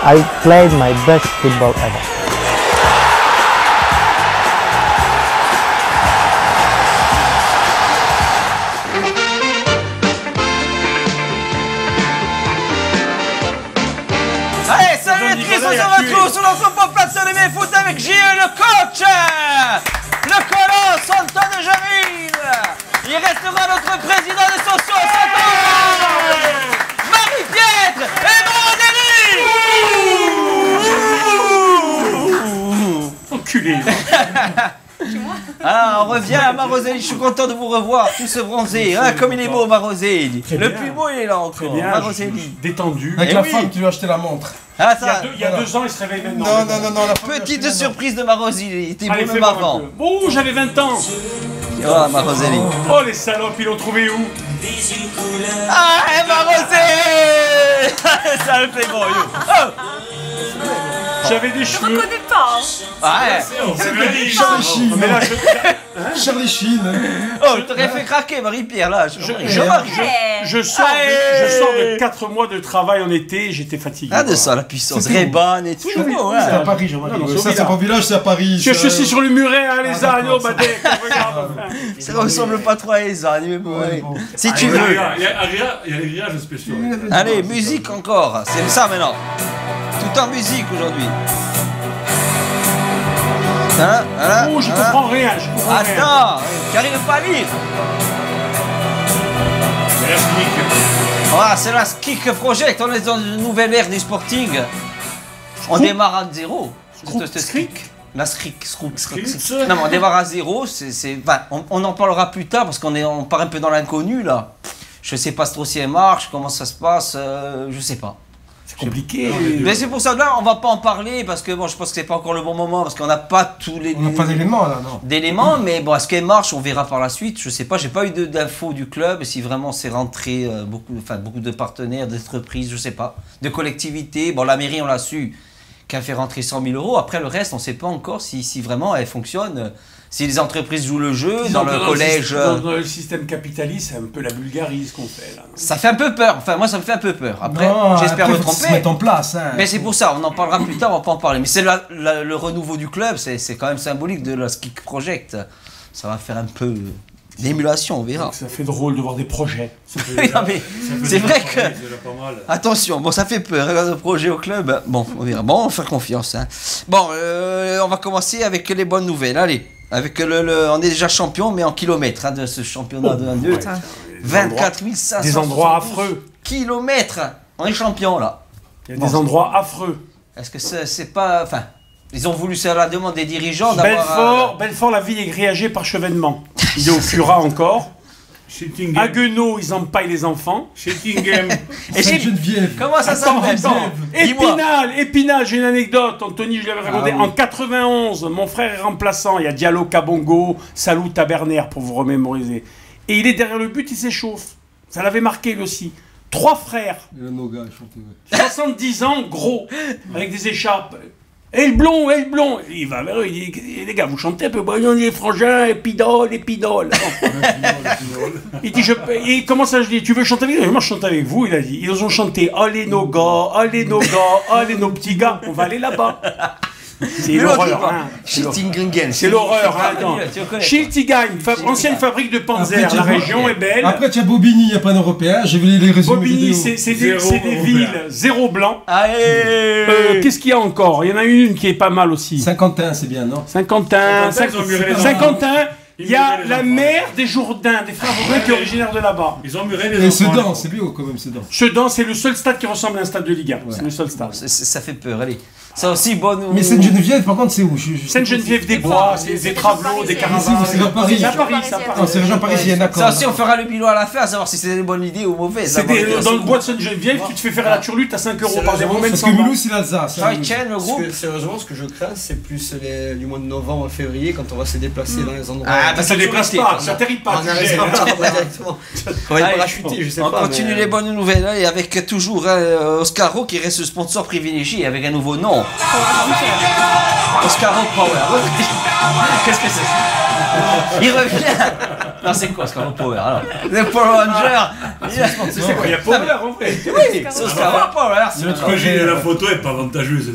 I played my best football ever. Allez, salut les tristes, on se retrouve sur notre propre plateau de mes foot avec Gilles, le coach, le colosse, Antoine de Javille. Il restera notre président des sociaux, Marie-Pietre et Maroselli. Enculé. Ah, on revient à Maroselli, je suis content de vous revoir, tous se bronzer, hein, comme il est beau Maroselli. Le plus beau il est là encore, Maroselli. Détendu. Avec la femme, tu lui as acheté la montre. Ah, ça, Il y a 2 ans, il se réveille maintenant. Non, la femme. petite surprise de Maroselli, il était beau même fais-moi un avant. peu. Oh, j'avais 20 ans. Voilà Maroselli. Oh, les salopes, ils l'ont trouvé où? Ah, Maroselli. Ça me fait bon, yo. Oh. J'avais des Je cheveux. reconnais pas. Ouais. Charlie Sheen. Mais là, Charlie Sheen. Oh, je t'aurais fait craquer, Marie-Pierre, là. je sors de 4 mois de travail en été, j'étais fatigué. Ah, de ça, la puissance. Reban et tout. C'est à Paris, Jean-Marie. Ça, c'est pas au village, c'est à Paris. Je suis sur le muret, hein, les agneaux, Badek. Ça ressemble pas trop à les ânes, mais bon, allez. Si tu Il y veux. a les virages spéciaux. Allez, musique encore. C'est ça maintenant. Tout en musique aujourd'hui. Voilà, Oh, je comprends rien, je comprends rien. Attends, j'arrive pas à lire. Voilà, c'est la Skick Project. On est dans une nouvelle ère du sporting. On démarre à zéro. La Skrik. Non, mais on démarre à zéro. Enfin, on en parlera plus tard parce on part un peu dans l'inconnu là. Je sais pas trop si elle marche, comment ça se passe, je sais pas. C'est compliqué. Mais c'est pour ça que là, on va pas en parler parce que bon, je pense que c'est pas encore le bon moment parce qu'on n'a pas tous les. On n'a pas d'éléments là, non. D'éléments, mais bon, est-ce qu'elle marche, on verra par la suite. Je sais pas, j'ai pas eu d'infos du club si vraiment c'est rentré beaucoup de partenaires, d'entreprises, je sais pas, de collectivités. Bon, la mairie, on l'a su, qui a fait rentrer 100 000 euros. Après le reste, on sait pas encore si vraiment elle fonctionne. Si les entreprises jouent le jeu, dans le collège... Dans le système capitaliste, c'est un peu la Bulgarie ce qu'on fait là. Ça fait un peu peur, enfin moi ça me fait un peu peur. Après, Non, j'espère après, me faut se tromper. mettre en place. Hein. Mais c'est pour ça, on en parlera plus tard, on va pas en parler. Mais c'est le renouveau du club, c'est quand même symbolique de la Skick Project. Ça va faire un peu d'émulation, on verra. Ça fait drôle de voir des projets. Non, mais c'est vrai que... Attention, bon ça fait peur, regarde le projet au club. Bon, on verra, bon on va faire confiance. Hein. Bon, on va commencer avec les bonnes nouvelles, allez. Avec on est déjà champion, mais en kilomètres hein, de ce championnat de 1-2. Ouais. 24 500 des endroits affreux. Kilomètres. On est champion là. Il y a des endroits affreux. Est-ce que c'est pas... Enfin, ils ont voulu faire la demande des dirigeants d'avoir... Belfort, la ville est grillagée par chevènement. Il est au Fura encore. À Guenot, ils empaillent les enfants. Schittingham. Et Geneviève. Comment ça s'appelle? Épinal, j'ai une anecdote. Anthony, je l'avais raconté. En 91, mon frère est remplaçant. Il y a Diallo, Kabongo, Salou, Taberner pour vous remémoriser. Et il est derrière le but, il s'échauffe. Ça l'avait marqué lui aussi. 3 frères. 70 ans, gros, avec des écharpes. Et le blond. Il va vers eux, il dit, les gars, vous chantez un peu, on dit frangin, épidole. Il dit, et comment ça, je dis, tu veux chanter avec nous? Moi, je chante avec vous, il a dit. Ils ont chanté, allez nos gars, allez nos petits gars, on va aller là-bas. C'est l'horreur, hein. Schiltigheim. C'est l'horreur, hein. Schiltigheim, ancienne fabrique de Panzer, la région est belle. Après, tu as Bobigny, il n'y a pas d'Européen. J'ai vu les résumés. Bobigny, c'est des villes, 0 blanc. Allez. Qu'est-ce qu'il y a encore? Il y en a une qui est pas mal aussi. Saint-Quentin, c'est bien, non? Saint-Quentin, il y a la mère des Jourdains, des frères Jourdain qui est originaire de là-bas. Ils ont muré les enfants. Et Sedan, c'est bio quand même, Sedan. Sedan, c'est le seul stade qui ressemble à un stade de Ligue 1. C'est le seul stade. Ça fait peur, allez. Ça aussi, bonne... Mais Sainte-Geneviève, par contre, c'est où? Sainte-Geneviève-des-Bois, c'est des travelots, des caravanes. C'est à Paris. C'est région parisienne, d'accord. Ça aussi, on fera le bilan à la fin, à savoir si c'est une bonne idée ou mauvaise. Dans le bois de Sainte-Geneviève, tu te fais faire la turlute à 5 € par des moments. Parce que Mulhouse, c'est l'Alsace. Le groupe. Sérieusement, ce que je crains, c'est plus du mois de novembre, février, quand on va se déplacer dans les endroits. Ah, bah ça ne déplace pas, ça n'atterrit pas. On va parachuter, je sais pas. On continue les bonnes nouvelles, et avec toujours Oscaro qui reste le sponsor privilégié avec un nouveau nom. Oscaro Power. Qu'est-ce que c'est? Il revient. Non, c'est quoi Oscar Power alors le Power Ranger. C'est quoi, il y a Power en vrai. Oui, c'est Oscar Power. Le projet de la photo est pas avantageuse.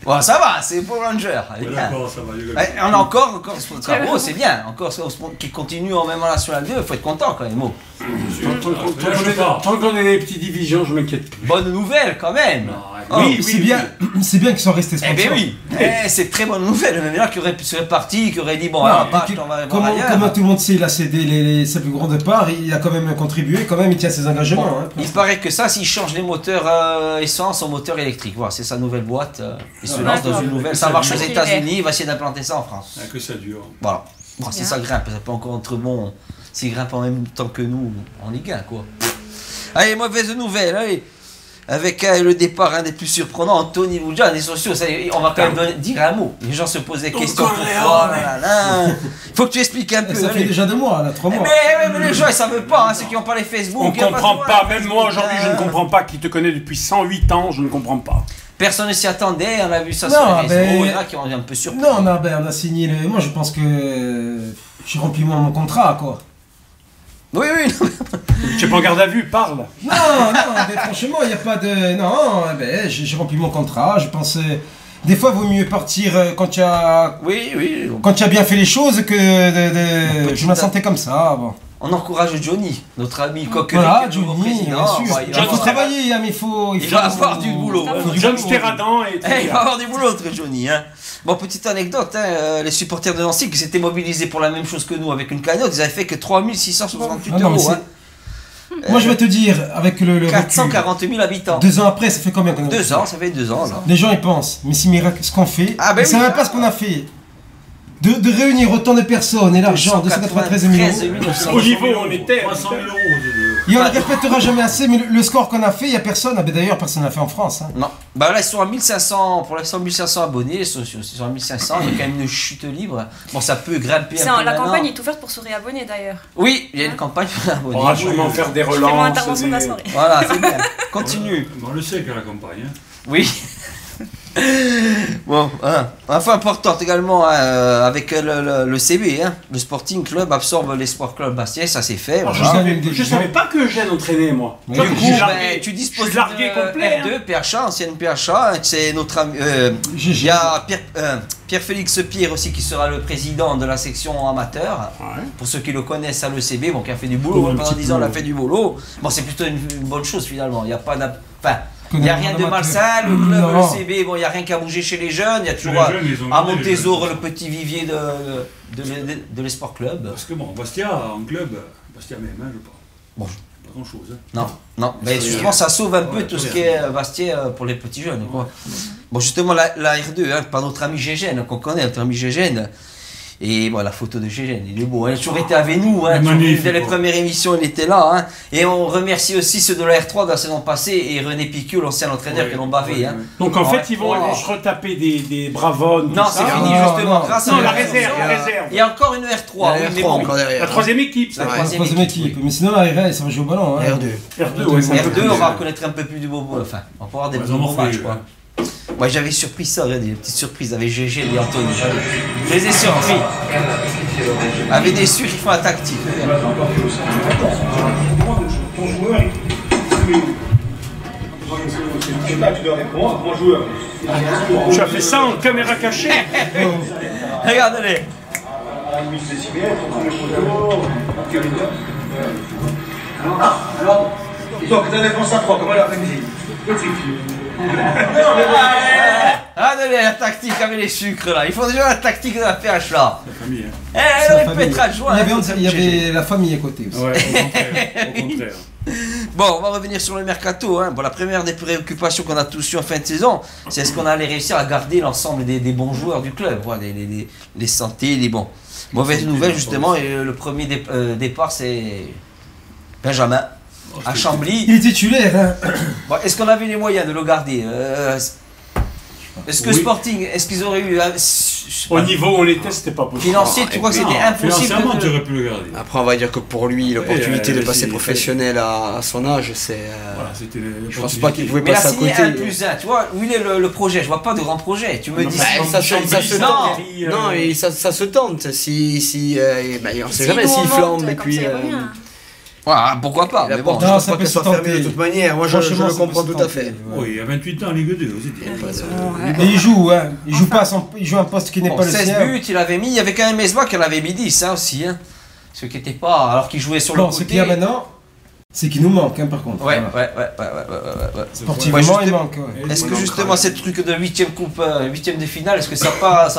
Bon, ça va, c'est Power Ranger. Elle est bien. D'accord, ça va. On a encore Oscar c'est bien. Encore qui continue en même en National 2, il faut être content quand même. Oh. Tant qu'on est des petites divisions, je m'inquiète plus. Bonne nouvelle quand même. Oui, C'est bien qu'ils sont restés Eh sponsors. bien oui, c'est très bonne nouvelle. Même là, qui aurait pu se répartir, qui aurait dit bon, alors, bah, on va voir ailleurs. Comme tout le monde sait, il a cédé ses plus grands départs, il a quand même contribué, quand même il tient ses engagements. Hein. Il paraît que ça, s'il change les moteurs essence en moteur électrique, voilà, c'est sa nouvelle boîte. Il se lance dans une nouvelle. Ça marche aux États-Unis, il va essayer d'implanter ça en France. Que ça dure. Voilà. Bon, si ça grimpe, ça peut encore être bon. S'il grimpe en même temps que nous, en Ligue 1, quoi. Allez, mauvaise nouvelle, allez. Avec le départ un des plus surprenants, Anthony Lugia, les sociaux, on va quand même dire un mot. Les gens se posent des questions. Pourquoi il faut que tu expliques un peu. Ça fait déjà 2 mois, là, 3 mois. Mais les gens, ils savent pas, hein, ceux qui n'ont pas les Facebook. On comprend pas, même moi aujourd'hui, je ne comprends pas, qui te connaît depuis 108 ans, je ne comprends pas. Personne ne s'y attendait, on a vu ça Non, sur les réseaux, ben, il y en a qui ont un peu surpris. Non, on a signé le... Moi, je pense que j'ai rempli mon contrat, quoi. Oui, Tu es pas en garde à vue, parle. Non, mais franchement, il n'y a pas de... Non, j'ai rempli mon contrat, je pense... Des fois, il vaut mieux partir quand tu as... Oui. Quand tu as bien fait les choses que je me sentais comme ça, bon. On encourage Johnny, notre ami coquelier, Voilà, qui est le nouveau Johnny, bien président. sûr. Bah, Il faut travailler, hein, mais il va avoir du boulot. John Stéradan et... Il va avoir du boulot, notre Johnny. Hein. Bon, petite anecdote, hein, les supporters de Nancy qui s'étaient mobilisés pour la même chose que nous avec une cagnotte, ils avaient fait que 3668 euros. Hein. Moi, je vais te dire, avec le 440 000 habitants. 2 ans après, ça fait combien qu'on a 2 ans, ça fait 2 ans. Là. Les gens, ils pensent, mais c'est miracle ce qu'on fait. Ah, ben c'est même pas ce qu'on a fait. De réunir autant de personnes et l'argent, 293 000 euros. Au niveau, on était. 300 000 euros. Et on ne répétera jamais assez, mais le score qu'on a fait, il n'y a personne. D'ailleurs, personne n'a fait en France. Hein. Non. Bah là, ils sont à 1500, pour l'instant 1500 abonnés, ils sont à 1500, il y a quand même une chute libre. Bon, ça peut grimper un peu. La campagne est ouverte pour se réabonner d'ailleurs. Oui, il y a une campagne pour s'abonner. On va sûrement faire des relances. C'est mon intervention de la soirée. Voilà, c'est bien. Continue. On le sait qu'à la campagne. Hein. Oui. Bon, hein. Info importante également avec le CB, hein. Le Sporting Club absorbe l'Espoir Club Bastia, ça c'est fait. Alors, Voilà. je savais pas que Eugène entraînait, moi. Oui. Du Toi, coup, je suis largué. tu disposes Je suis largué complet, R2, PHA, ancienne PHA, c'est notre ami. Il y a Pierre-Félix Pierre aussi qui sera le président de la section amateur. Ouais. Pour ceux qui le connaissent à l'ECB, bon, qui a fait du boulot, Un pendant petit 10 ans, il a peu. fait du boulot. Bon, c'est plutôt une bonne chose finalement. Il n'y a pas il n'y a rien de malsain, le club, Non. le CB, bon, il n'y a rien qu'à bouger chez les jeunes, il y a toujours Les jeunes, ils ont à gardé les Montésor jeunes. le petit vivier de l'Esport Club. Parce que bon, Bastia en club, Bastia même, hein, je pense. Bon. Pas grand chose. Hein. Non, mais justement ça sauve un peu tout ce qui est Bastia pour les petits jeunes. Quoi. Bon, justement la R2, hein, par notre ami Gégène, qu'on connaît, notre ami Gégène. Et bon, la photo de Gégène, il est beau, hein. Il a toujours été avec nous, hein. Magnifique, Dès les quoi. premières émissions, il était là. Hein. Et on remercie aussi ceux de la R3 de la saison passée et René Piqueux, l'ancien entraîneur, qui l'ont bavé. Hein. Donc en Ouais. fait, ils vont aller se retaper des bravonnes. Non, tout c'est ça. fini Non, justement. non. Grâce Non, à la réserve, la réserve. Il y a encore une R3. Il y a oui, la mais R3 bon. encore derrière. La troisième équipe, ça. La La troisième troisième équipe. Mais sinon, la RL, ça va jouer au ballon. Hein. R2. R2, ouais, c'est un peu R2, plus. on va connaître un peu plus du bobo. Enfin, on va avoir des Ouais, bons ils en ont fait, matchs, quoi. Moi j'avais surpris ça, regardez, des petites surprises avec GG et Anthony. Je les ai surpris. Avec des sucres qui font la tactique. Tu as fait ça en caméra cachée. Regardez-les. Donc, la défense à 3, comment l'après-midi? Regardez la tactique avec les sucres là. Ils font déjà la tactique de la PH là. La famille. Hein. Elle Sa aurait pu famille. être adjoint. Il y avait la famille à côté aussi. Ouais, au contraire. Au contraire. Bon, on va revenir sur le mercato. Hein. Bon, la première des préoccupations qu'on a tous eues en fin de saison, c'est est-ce qu'on allait réussir à garder l'ensemble des bons joueurs du club, voilà, les santé, les bons. Mauvaise nouvelle justement, et le premier départ c'est Benjamin à Chambly. Il est titulaire. Hein. Bon, est-ce qu'on avait les moyens de le garder Est-ce que Oui. Sporting, est-ce qu'ils auraient eu... Au niveau où on était, c'était pas possible. Financier, tu crois que c'était impossible Financièrement, tu de... aurais pu le garder. Après, on va dire que pour lui, l'opportunité de passer si, professionnel à son âge, c'est. Voilà, c'était Je pense pas qu'il pouvait Mais il a passer à signé côté. 1+1, tu vois, où il est le projet? Je vois pas de grand projet. Tu me dis... Bah, ça se Chambly, tente. Chambly, Non, et ça se tente. On sait jamais nous, s'il on flambe monte, et comme puis. ça, il revient. Ah, pourquoi pas, mais La bon. porte, Non, je pense ça pas peut qu'elle se soit fermée de tenter. toute manière. Moi, je Franchement, le ça comprends peut se tout à tenter, fait. ouais. Oui, il y a 28 ans en Ligue 2 aussi. Mais il joue, hein. Il joue pas à son... Il joue un poste qui n'est Bon, pas le 16 sien. buts, il avait mis... Il y avait quand même Mesba qui en avait mis 10, hein, aussi, hein. Ce qui était pas... Alors qu'il jouait sur le Bon, côté... ce qu'il y a maintenant, c'est qu'il nous manque, hein, par contre. Ouais, Voilà. ouais. Sportivement, Ouais, il manque, ouais. Est-ce que Ouais, justement, incroyable. cette truc de 8ème coupe, 8ème de finale, est-ce que ça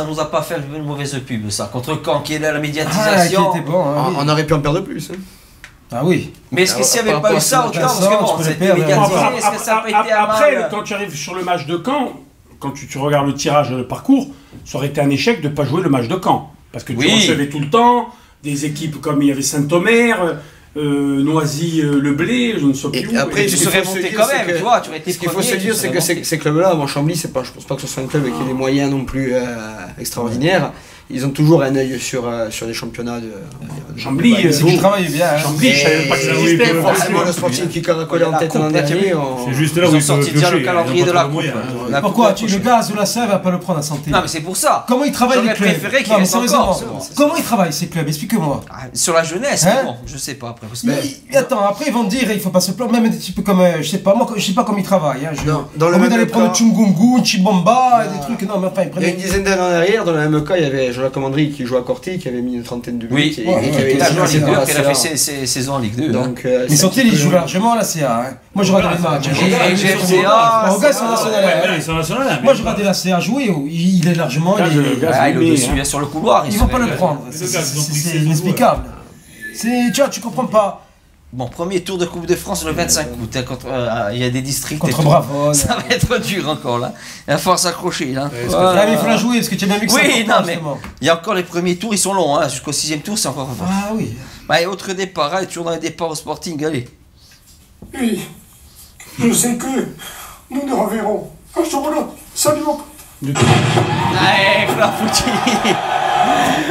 nous a pas fait une mauvaise pub, ça? Contre Caen, qui est là, la Ah, qui médiatisation. était bon, hein, oui. On aurait pu en perdre plus. hein. Ah oui. Mais est-ce que s'il n'y avait Par pas eu rapport ça à autant, ce parce matin, que tu bon, peux c'était le perdre, médiatisé, Après, est-ce que ça n'a pas été à après, mal? quand tu arrives sur le match de Caen, quand tu regardes le tirage et le parcours, ça aurait été un échec de ne pas jouer le match de Caen. Parce que tu Oui. recevais tout le temps des équipes comme il y avait Saint-Omer, Noisy, Le Blé, je ne sais plus Et où. après, Tu ce serais qu'il faut se monté dire, quand c'est même, que- tu vois, tu aurais été Ce qu'il faut premier, se tu dire, c'est serais que monté. ces clubs-là, bon, Chambly, je pense pas que ce soit un club qui ait des moyens non plus extraordinaires. Ils ont toujours un œil sur des championnats de. Chambly, C'est qu'il travaille bien, hein. Chambly, je savais même pas que ça Et- existait. oui, Forcément, le Sporting qui caracolait en La tête coupe, l'an là, dernier. C'est juste là Ils où ont ils sorti peuvent déjà le piocher, calendrier ils ont de pas la trop coupe. moyens, hein. La Pourquoi coupe, le gaz ou la Sève va pas le prendre à santé? Non, mais c'est pour ça. Comment ils travaillent les J'aurais clubs? préféré qu'il Non, mais reste encore, sérieusement, c'est bon. comment ils travaillent ces clubs? Explique-moi. Ah, sur la jeunesse, Hein mais bon, je sais pas après. parce que- Mais attends, après ils vont te dire, il faut pas se plaindre, même des types comme, je sais pas, moi je sais pas comment ils travaillent. Hein. Non, dans le Au lieu même d'aller prendre cas- Chungungu, Chibomba, et des trucs, non mais enfin ils Il y a une prennent. dizaine d'années en arrière, dans le même cas, il y avait Jola Comandry qui jouait à Corti, qui avait mis une trentaine de buts. Oui, et, ouais, et qui ouais, avait qui été La joueur en classé Ligue dans 2, la qu'elle a fait CA. ses saisons en Ligue 2. hein. Donc, Mais sortez, ils jouent largement à la CA. Hein. Moi je regardais les matchs. Et GFCA, Au gars, ils sont nationaux. Ils sont nationaux, là, Moi mais- je regardais la CA jouer, il est largement. Gaz, il est- le gaz. Ah, il est Mais, au-dessus, hein. il est sur le couloir. Ils vont pas le serait- prendre. Les gars, ils ont pris C'est 16 inexplicable. Tu vois, tu comprends pas. Bon, premier tour de Coupe de France le 25 août. Hein, il y a des districts. et Contre tout. Bravone. Ça va être dur encore là. Il va falloir s'accrocher là. Ouais, Ah, mais il faut la jouer parce que tu as bien vu que Oui, c'est non, important, mais justement. il y a encore les premiers tours, ils sont longs. Hein. Jusqu'au 6ème tour, c'est encore. Ah oui. Bah, et autre départ, hein, toujours dans les départs au Sporting. Allez. Oui, je sais que nous nous reverrons un jour ou l'autre. Salut mon pote. Allez, Clafouti.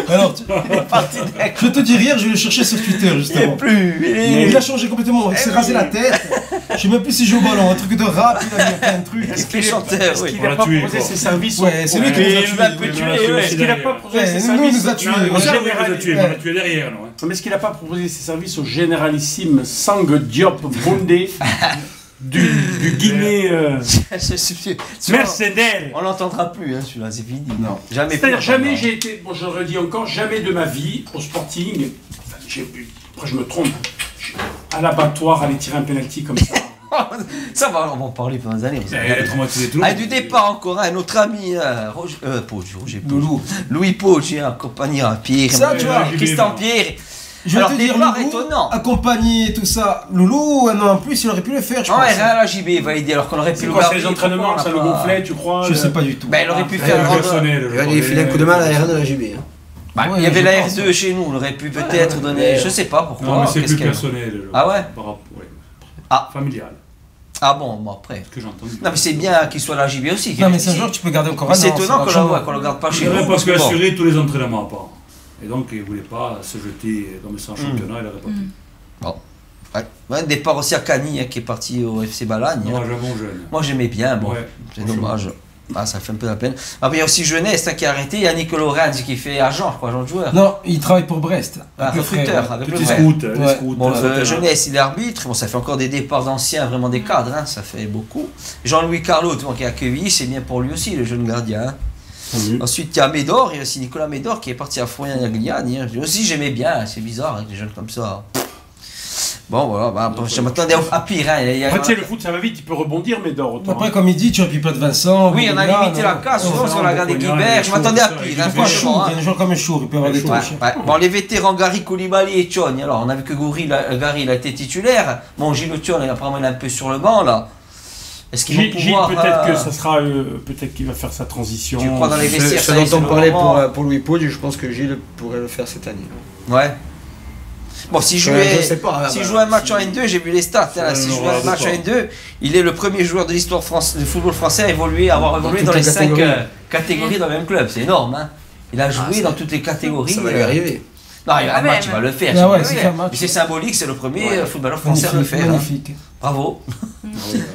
Alors, Il est parti d'un coup. je te dis rire, je vais le chercher sur Twitter Il est justement. plus. Il a changé complètement, il s'est rasé la tête. Je sais même plus si joue au ballon, un truc de rap, il a mis plein de trucs. Est-ce qu'il est chanteur? Oui. Il On n'a l'a pas tué, proposé quoi. ses services. Ouais, c'est lui qui nous a Il tués. va un peu tuer, ouais. Est-ce qu'il n'a pas proposé ses nous, il services nous a tués. au Ça, on les a général- tués, on les a tués derrière, non, hein. Mais est-ce qu'il n'a pas proposé ses services au généralissime Sang Diop Bondé du Guinée Je suis- mercenaire? On l'entendra plus, hein, celui-là, c'est fini. Non. Jamais C'est-à-dire, plus. jamais j'ai été, bon, je le redis encore, jamais de ma vie au Sporting, enfin, après je me trompe, à l'abattoir, aller tirer un penalty comme ça. Ça va, on va en parler pendant des années. vous savez. Elle a traumatisé tout le Ah, monde. du départ encore, hein, notre ami Roger Roger Poggi. Loulou. Louis Poggi, accompagné à Pierre, Ça, tu vois, Christian Pierre. Je vais Alors, te dire, départ Loulou, étonnant. accompagné tout ça. Loulou, un an en plus, il aurait pu le faire, je Ouais, pense. rien à la JB validé alors qu'on aurait pu C'est le quoi, garder. c'est les entraînements, ça le gonflait, tu crois? Je sais pas du tout. Ben, il aurait pu C'est faire un le rendez- personnel. Il allait filer un coup de main à la RN de la JB. hein. Bah, Ouais, il y avait je la pense, R2 chez nous, on aurait pu peut-être donner. ouais. Je sais pas pourquoi. Non, mais c'est qu'est-ce plus qu'elle- personnel. Ah ouais? Par rapport, ouais. Ah. Familial, Ah bon, bon après. ce que j'ai entendu. Non, mais c'est bien qu'il soit à la JB aussi. Non, mais c'est un joueur que tu peux garder encore un an. C'est étonnant qu'on largement. le garde pas chez Il nous. aurait parce que bon. qu'assurer tous les entraînements à part. Et donc, il ne voulait pas se jeter dans le championnat, il n'aurait pas pu. Ouais. Ouais, départ aussi à Cagny qui est parti au FC Balagne. Moi, j'avoue, jeune. Moi j'aimais bien, bon, Ouais, c'est dommage. Ah, ça fait un peu la peine. Après il y a aussi Jeunesse qui a arrêté, il y a Nicolas Lorenz qui fait agent, je crois, agent de joueur. Non, il travaille pour Brest. Ah, avec le frère, recruteur, ouais. avec le Petit frère. scout, Ouais. les scouts. Bon, etc. Jeunesse, il est arbitre, bon, ça fait encore des départs d'anciens, vraiment des cadres, hein, ça fait beaucoup. Jean-Louis Carlot, bon, qui est accueilli, c'est bien pour lui aussi, le jeune gardien. Hein. Ensuite, il y a Médor, il y a aussi Nicolas Médor qui est parti à Fournier-Agliani. Hein. Lui aussi, j'aimais bien, c'est bizarre, hein, des jeunes comme ça. Bon, voilà, bah, je m'attendais à pire. Hein. Il y a- Après, tu sais, le foot, ça va vite, il peut rebondir, mais d'or autant. Après, comme il dit, tu aurais pu pas de Vincent. Oui, on a Bourgoula, limité non. la casse, souvent, Ouais. parce qu'on a regardé Bourgoula, Guibert, je Chour, m'attendais à ça, pire. il Hein, est Des fois, franchement, Chour, hein. il y a des joueurs comme Chour, il peut avoir des Chour. touches. Ouais. Bon, les vétérans Gary Koulibaly et Thion, alors on a vu que Gary il a été titulaire. Bon, Gilles Thion, il a probablement un peu sur le banc là. Est-ce qu'ils vont Gilles, pouvoir. peut-être que ça sera, peut-être qu'il va faire sa transition. Tu crois dans les vestiaires, Ce ça y est, dont c'est on le parlait moment. pour Louis Poggi, je pense que Gilles pourrait le faire cette année. Ouais. Bon, s'il Je jouait, sais pas, s'il bah, joue un match en N2, j'ai vu les stats. Hein, s'il non, joue un je match en sais N2, il est le premier joueur de l'histoire du football français à avoir évolué toutes dans les les 5 catégories. catégories dans le même club. C'est énorme. Hein. Il a joué dans toutes les catégories. Ça va lui arriver. Non, il y a un Quand match, même. il va le faire. Ah ouais, il va c'est le un faire. match. Mais c'est symbolique, c'est le premier footballeur français à le Magnifique, faire. Hein. magnifique. Bravo.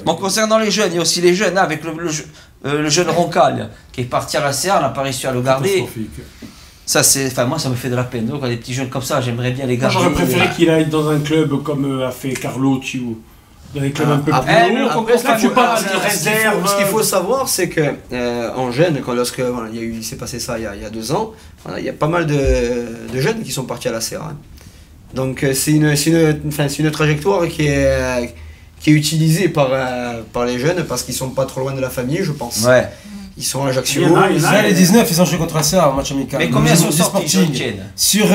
Bon, concernant les jeunes, il y a aussi les jeunes, hein, avec le jeune Roncal qui est parti à la CA, on n'a pas réussi à le garder. Catastrophique. Ça, c'est, moi, ça me fait de la peine. Donc, des petits jeunes comme ça, j'aimerais bien les Moi, garder. j'aurais préféré qu'il aille dans un club comme a fait Carlotti ou dans des clubs un peu Après, plus hauts. après, Là, tu parles ce de qu'il faut- réserve. Ce qu'il faut savoir, c'est que en jeune, lorsque voilà, il s'est passé ça il y a 2 ans, voilà, il y a pas mal de jeunes qui sont partis à la CA. Hein. Donc c'est une trajectoire qui est utilisée par les jeunes parce qu'ils sont pas trop loin de la famille, je pense. Ouais. Ils sont à Ajaccio. Il y en a, Là, les 19, ils ont joué contre ça en match amical. Mais combien Ils sont jouent du sortis, Sporting. Jean-Etienne? Sur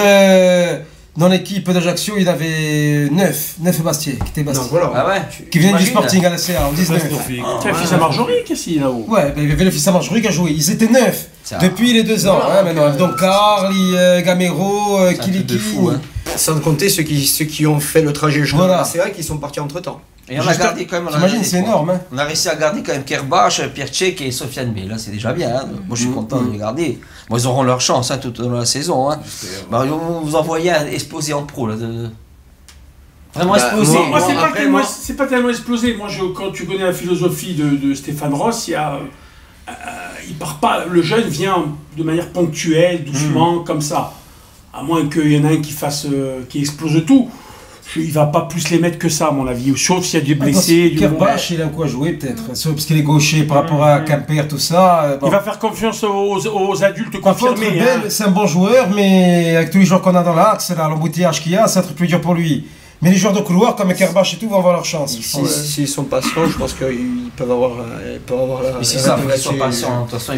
dans l'équipe d'Ajaccio, il y avait 9 Bastier, qui étaient Donc Bastier. voilà. Ah ouais. Qui venaient du T'imagines? Sporting à la CA en 19. Catastrophique. Tiens, fils à Marjorie, qu'est-ce qu'il y a là-haut? Ouais, ben, il y avait le fils à Marjorie qui a joué. Ils étaient 9 Ça. depuis les 2 ans. Hein, maintenant. Donc Carly, Gamero, C'est un truc de Kiliki. fou, hein. Sans compter ceux qui ont fait le trajet jusqu'à Voilà. la CA qui sont partis entre temps. Et on a gardé quand même. T'imagines, c'est énorme. Hein. On a réussi à garder quand même Kerbach, Pierre Tchèque et Sofiane B. Là, c'est déjà bien. Hein. Moi, je suis content de les garder. Moi, ils auront leur chance hein, tout au long de la saison. Hein. Bah, vous envoyez un explosé en pro. Là, Vraiment Bah, explosé. Moi, c'est pas, après, tellement, moi- c'est pas tellement explosé. Moi, quand tu connais la philosophie de Stéphane Ross, il part pas. Le jeune vient de manière ponctuelle, doucement, comme ça. À moins qu'il y en ait un qui explose tout. Il va pas plus les mettre que ça, à mon avis. Sauf s'il y a des blessés. du Kerbach, il a quoi jouer peut-être. Sauf parce qu'il est gaucher par rapport à Quimper, tout ça. Bon. Il va faire confiance aux adultes Par contre, confirmés. Ben, hein. c'est un bon joueur, mais avec tous les joueurs qu'on a dans l'axe, là, l'embouteillage qu'il y a, c'est un truc plus dur pour lui. Mais les joueurs de couloir comme Kerbach et tout vont avoir leur chance. S'ils sont patients, je pense qu'ils peuvent avoir la. Mais c'est ça, il faut qu'ils soient patients. De toute façon,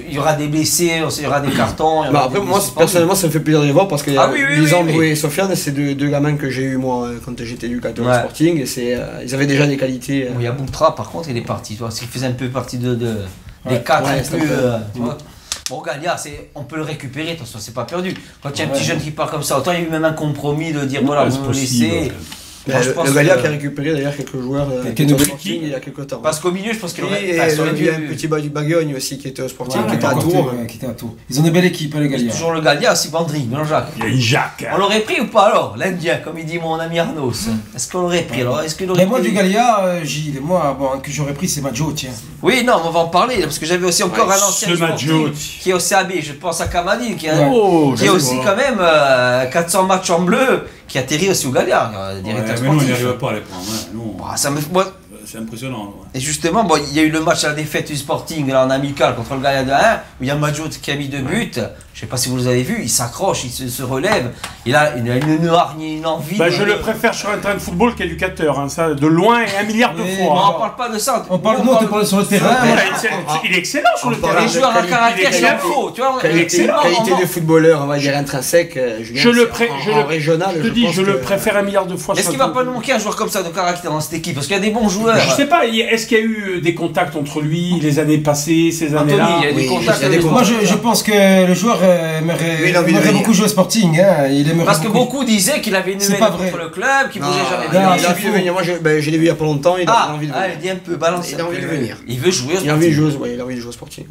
il y aura des blessés, il y aura des cartons. il y aura Bah des après, moi, suspendus. personnellement, ça me fait plaisir de les voir parce que Ah oui, oui, Lisandro oui. et Sofiane, c'est deux gamins que j'ai eu moi quand j'étais éducateur au Ouais. Sporting. Et ils avaient déjà des qualités. Bon, il y a Boutra, par contre, il est parti. Tu vois, parce qu'il faisait un peu partie des Ouais. 4 Ouais, un c'est peu. un peu. Tu vois. Bon, Galia, on peut le récupérer, attention, c'est pas perdu. Quand il y a un petit jeune qui part comme ça, autant il y a eu même un compromis de dire voilà, Ouais, vous c'est me possible. laissez. Mais Moi, je pense le Galia que- qui a récupéré d'ailleurs quelques joueurs Qui qui est étaient au de Sporting il y a quelques temps. Parce qu'au milieu, je pense qu'il aurait. Et Enfin, ça aurait il y a dû- un petit Bagogne aussi qui était au Sporting, Voilà, qui était à encore Tours. qui était à Tours. Ils ont une belle équipe, hein, les C'est Galliens. toujours le Galia, aussi Bandry, Jean-Jacques. Il y a une Jacques. On l'aurait pris ou pas alors l'Indien, comme il dit mon ami Arnaud. Est-ce qu'on l'aurait pris alors? Est-ce qu'il aurait Mais moi, pris- du Galia, Gilles, moi, bon, que j'aurais pris, c'est Maggio, tiens. Oui, non, on va en parler, parce que j'avais aussi encore un ancien ce du Sporting Maggio. qui est au CAB, je pense à Kamani, qui a, Ouais. Oh, qui a aussi quand même 400 matchs en bleu, qui atterrit aussi au Galia, Ouais, directeur mais nous, on n'y sportif. arrive pas à les prendre. Hein. Nous, Bah, moi, c'est impressionnant. Ouais. et justement, bon, il y a eu le match à la défaite du Sporting là, en amical contre le Galia de 1, où il y a Maggio qui a mis 2 buts. Je sais pas si vous les avez vus, il s'accroche, il se relève, il a une hargne, une envie. Bah, de- je le préfère sur un terrain de football qu'éducateur, hein, ça, de loin et 1 milliard de Oui, On fois. en parle pas de ça. On parle, nous, on te parle sur le terrain. hein. moi, Il est excellent sur le on parle terrain. Les joueurs à qualité- caractère, il en excellent. faut. Tu vois, Qualité de footballeur, on va dire intrinsèque. Julien, Je le c'est en régional. Je te dis, pense je le que- préfère 1 milliard de fois. Est-ce sur qu'il un va terrain pas de nous manquer un joueur comme ça de caractère dans cette équipe? Parce qu'il y a des bons joueurs. Je sais pas, est-ce qu'il y a eu des contacts entre lui, les années passées, ces Anthony, années-là il y a des Oui, contacts. il y a des avec- Moi, je pense que le joueur Oui, il a envie de aimerait venir. beaucoup jouer au Sporting. Hein. Il aimerait Parce que beaucoup disaient qu'il avait une C'est haine pas contre vrai. le club, qu'il ne Non, voulait jamais il a venir. envie de venir. Moi, je l'ai vu il y a pas longtemps. Il a envie de venir. Il dit un peu, balance. Il a envie de venir. Il veut jouer au Il a envie de Sporting. jouer, ouais, il a envie de jouer au Sporting.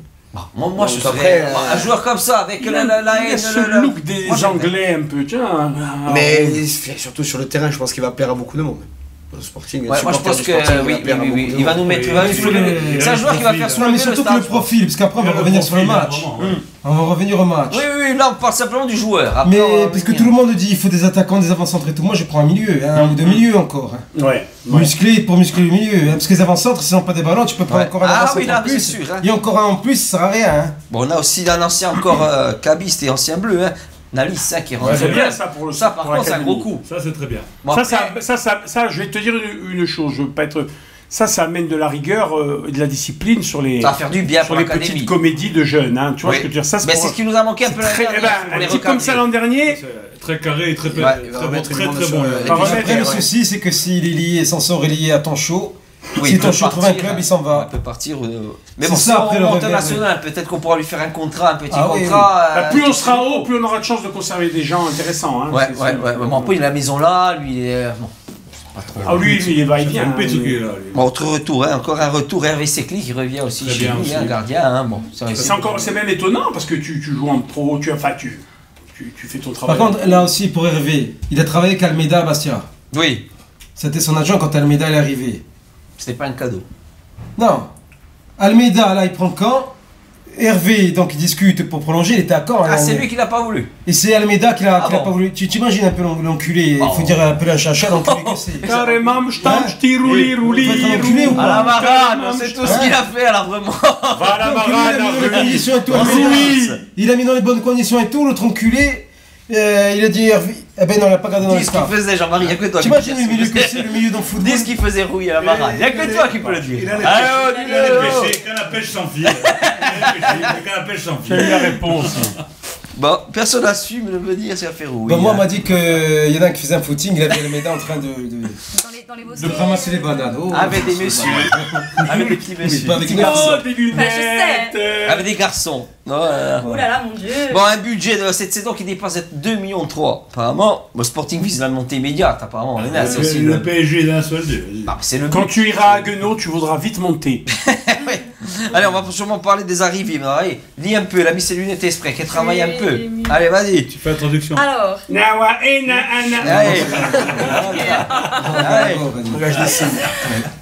Bon, moi, je Donc serais après, un joueur comme ça, avec Il la a haine. ce look des Moi, j'aimerais. Anglais un peu, tiens. Mais surtout sur le terrain, je pense qu'il va plaire à beaucoup de monde. Au Sporting. Ouais, moi je pense que oui, il va nous mettre. Oui, C'est un joueur qui va faire Non, soulever mais le surtout que stade. le profil, parce qu'après, on va revenir sur le match. On va revenir au match. Oui, là on parle simplement du joueur. Après, Mais on va parce que revenir. tout le monde dit il faut des attaquants, des avant-centres et tout. Moi je prends un milieu, hein, ou deux milieux encore. Hein. Ouais. Musclé pour muscler le milieu. Hein, parce que les avant-centres, s'ils n'ont pas des ballons, tu peux prendre Ouais. encore un Ah avant-centre oui, là, en c'est plus. sûr, hein. Et encore un en plus, ça sert à rien. Hein. Bon, on a aussi un ancien encore cabiste et ancien bleu, hein. Nalis, ça qui est rentré. C'est bien ça pour le Ça, par pour contre, c'est un l'académie. gros coup. Ça, c'est très bien. Bon, Ça, après, je vais te dire une chose, je veux pas être. Ça amène de la rigueur et de la discipline sur les, ça va faire du bien sur pour les l'académie. petites comédies de jeunes. Hein. Tu vois Oui. ce que je veux dire? Ça, Mais c'est pour- ce qui nous a manqué un peu très, l'année eh ben, dernière, pour un les type comme ça recadrer. l'an dernier. C'est très carré et très Ouais, très il va remettre très une très sur bon. le- Par Et puis remettre, après, le ouais. souci, c'est que s'il est lié, Sansor est lié à Tancho, Si peut tu trouves un partir, club, il s'en va. Il peut partir. Mais C'est bon, ça, si après on le monte revers, national, peut-être qu'on pourra lui faire un contrat, un petit Ah oui, contrat. Plus on sera haut, plus on aura de chance de conserver des gens intéressants. Hein, Ouais, c'est ouais, sûr. ouais. Bon, après, il a la maison là, lui, il est. Bon, pas trop. Ah lui, il va, il vient. Un hein, petit lui. qui est là. lui. Bon, autre retour, hein, encore un retour. Hervé Secli qui revient aussi Très chez bien lui, aussi. un gardien. Hein, bon, C'est même étonnant parce que tu joues en pro, tu fais ton travail. Par contre, là aussi, pour Hervé, il a travaillé avec Almeida à Bastia. Oui, C'était son agent quand Almeida est arrivé. c'était pas un cadeau. Non. Almeida, là, il prend Caen. Hervé, donc, il discute pour prolonger. Il était à Caen. Ah, là, c'est on est- lui qui l'a pas voulu. Et c'est Almeida qui l'a Ah qui l'a bon. pas voulu. Tu t'imagines un peu l'enculé. Il faut Oh. dire un peu un chacha, l'enculé que c'est. Carrément, je Hein t'en t'y rouli, rouli. Faut être enculé ou À la pas marade, c'est tout ce Hein qu'il a fait, alors vraiment. Va à la L'enculé, marade, il a mis dans les Ruiz. conditions et tout. Ruiz. Il a mis dans les bonnes conditions et tout. L'autre enculé, il a dit Hervé. Eh ben non, il n'a pas gardé dans les Dis ce qu'il stars. faisait, Jean-Marie, il n'y a que toi qui T'imagines peux le dire milieu ce que que c'est, le milieu dans le football. Dis ce qu'il faisait rouiller à la marade. Il n'y a que toi qui peux le dire. Il a les Allez, pêches. dis-le. Quand la pêche sans fil. Quand la pêche sans J'ai eu fil. la réponse. Bon, personne n'assume de me dire, c'est à faire rouiller. Bon, moi, on m'a dit qu'il y en a un qui faisait un footing, il avait Almeida en train de Dans les bosquets. ramasser les bananes. Oh, Avec des messieurs. Avec des petits messieurs. pas avec Des des garçons. Oh, des lunettes. Avec des garçons. Voilà. Oh là là, mon dieu. Bon, un budget de cette saison qui dépasse 2,3 millions. Apparemment, le Sporting vise la montée immédiate. Apparemment, là, c'est aussi Le le. PSG d'un seul deux. Ah, c'est le Quand but. tu iras à Guenot, tu voudras vite monter. Ouais. Allez, on va sûrement parler des arrivées. Mais allez, lis un peu. Il a mis ses lunettes exprès, qu'elle travaille un peu. Allez, vas-y. Tu fais la traduction. Alors, Nawa et na ana. Allez. Allez.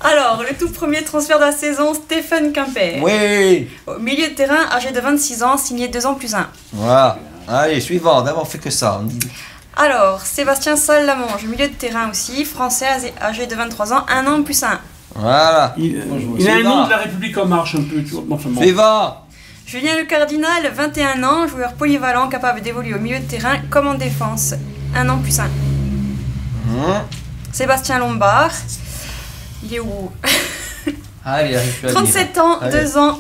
alors, le tout premier transfert de la saison, Stéphane Quimper. Oui. Au milieu de terrain, âgé de 26 ans, signé 2 ans plus 1. Voilà. Allez, suivant. D'abord, on fait que ça. On dit- Alors, Sébastien Sallamonge, milieu de terrain aussi, français, âgé de 23 ans, 1 an plus 1. Voilà. Il a un Suivant. nom de la République en marche un peu. Tu vois. Enfin, bon. Suivant. Julien Le Cardinal, 21 ans, joueur polyvalent, capable d'évoluer au milieu de terrain comme en défense, 1 an plus 1. Sébastien Lombard, il est où Allez, arrive plus à lire. 37 ans, Allez. 2 ans,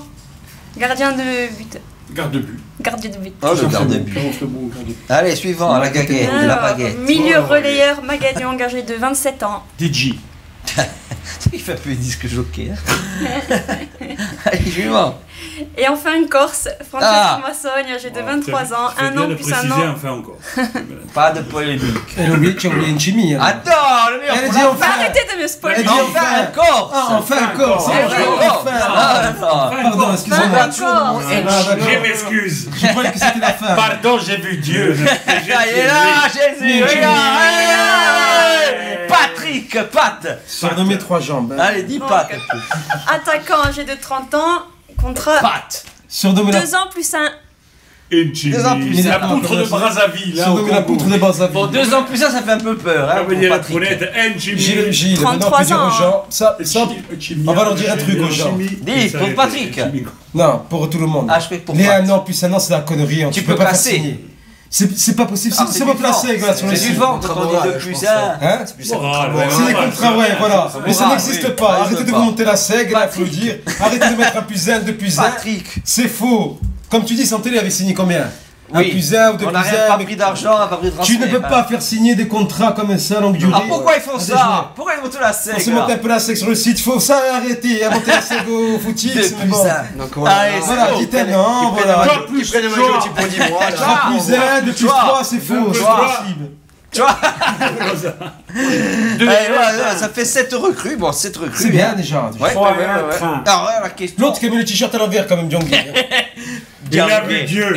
gardien de but. Garde de but. Gardien de but. Oh, le garde de but. Allez, suivant, la baguette. La Alors, baguette. milieu relayeur, Magadou, engagé de 27 ans. DJ. Il fait un peu disque jockey. Allez, suivant. Et enfin, Corse, Francesco Massogne, âgé de 23 ans, 1 an de plus 1 préciser an. enfin encore. Pas de polémique. Elle a oublié, tu as oublié une chimie. hein. Attends, le meilleur Elle pour dit la enfin. Arrêtez de me spoiler. Elle dit Enfin enfin. encore. Ah, enfin encore. Enfin, c'est vrai, encore. enfin. Pardon, excusez-moi. Encore. Ah, d'accord. Je m'excuse. Je croyais que c'était la fin. Pardon, j'ai vu Dieu. Ah, il est là, Jésus. Regarde. Allez. Patrick, Pat. Surnommé 3 jambes. hein. Allez, dis Pat. Attaquant âgé de 30 ans, contrat Pat. Surnommé la 2 ans plus 1. Deux ans plus C'est la un. poutre de Brazzaville. hein, Surnommé au la Congo. poutre de Brazzaville. Bon, 2 ans plus ça fait un peu peur. Hein, Ça veut pour dire Patrick. honnête, Gilles, Gilles, maintenant on 33 peut dire ans, aux gens. Ça, on va leur dire un truc aux gens. Dis, pour Patrick. Non, pour tout le monde. Ah, je croyais que pour Les Pat. 1 an plus 1 an, c'est la connerie. Tu peux peux pas faire passer. signer. C'est pas possible. Ah, C'est pas du placé, vent. gars, sur le C'est du site. vent quand on dit 2 plus 1. Hein C'est des contrats, ouais, voilà. Mais ça n'existe pas. Arrêtez de vous monter la seigle, applaudir. Arrêtez de mettre un plus 1, 2 plus 1. Patrick. C'est faux. Comme tu dis, Santelli avait signé combien Un Oui. plus 1 ou 2 On plus n'a 1. pas pris d'argent, on n'a pas pris de Tu ne peux transfert, pas hein. faire signer des contrats comme ça, longue durée. Ah, pourquoi ils font à des ça joueurs. Pourquoi ils montent la On se seigle monte un peu la seigle sur le site. Faut ça arrêter. À monter la seigle au footix. Deux Mais plus bon. 1. Donc voilà. Allez, Voilà, c'est bon. dites un non, voilà. Qui prennent le maillot, tu peux dire moi. 3 plus 1, 2 plus 3, c'est faux. C'est Toi. pas possible. Tu vois Allez, voilà, ça fait 7 recrues. Bon, 7 recrues. C'est bien déjà. Ouais, ouais, Trois ouais, et un ouais. train. Alors, la question. L'autre qui a mis le t-shirt à l'envers quand même, Djongui. Il a vu Dieu.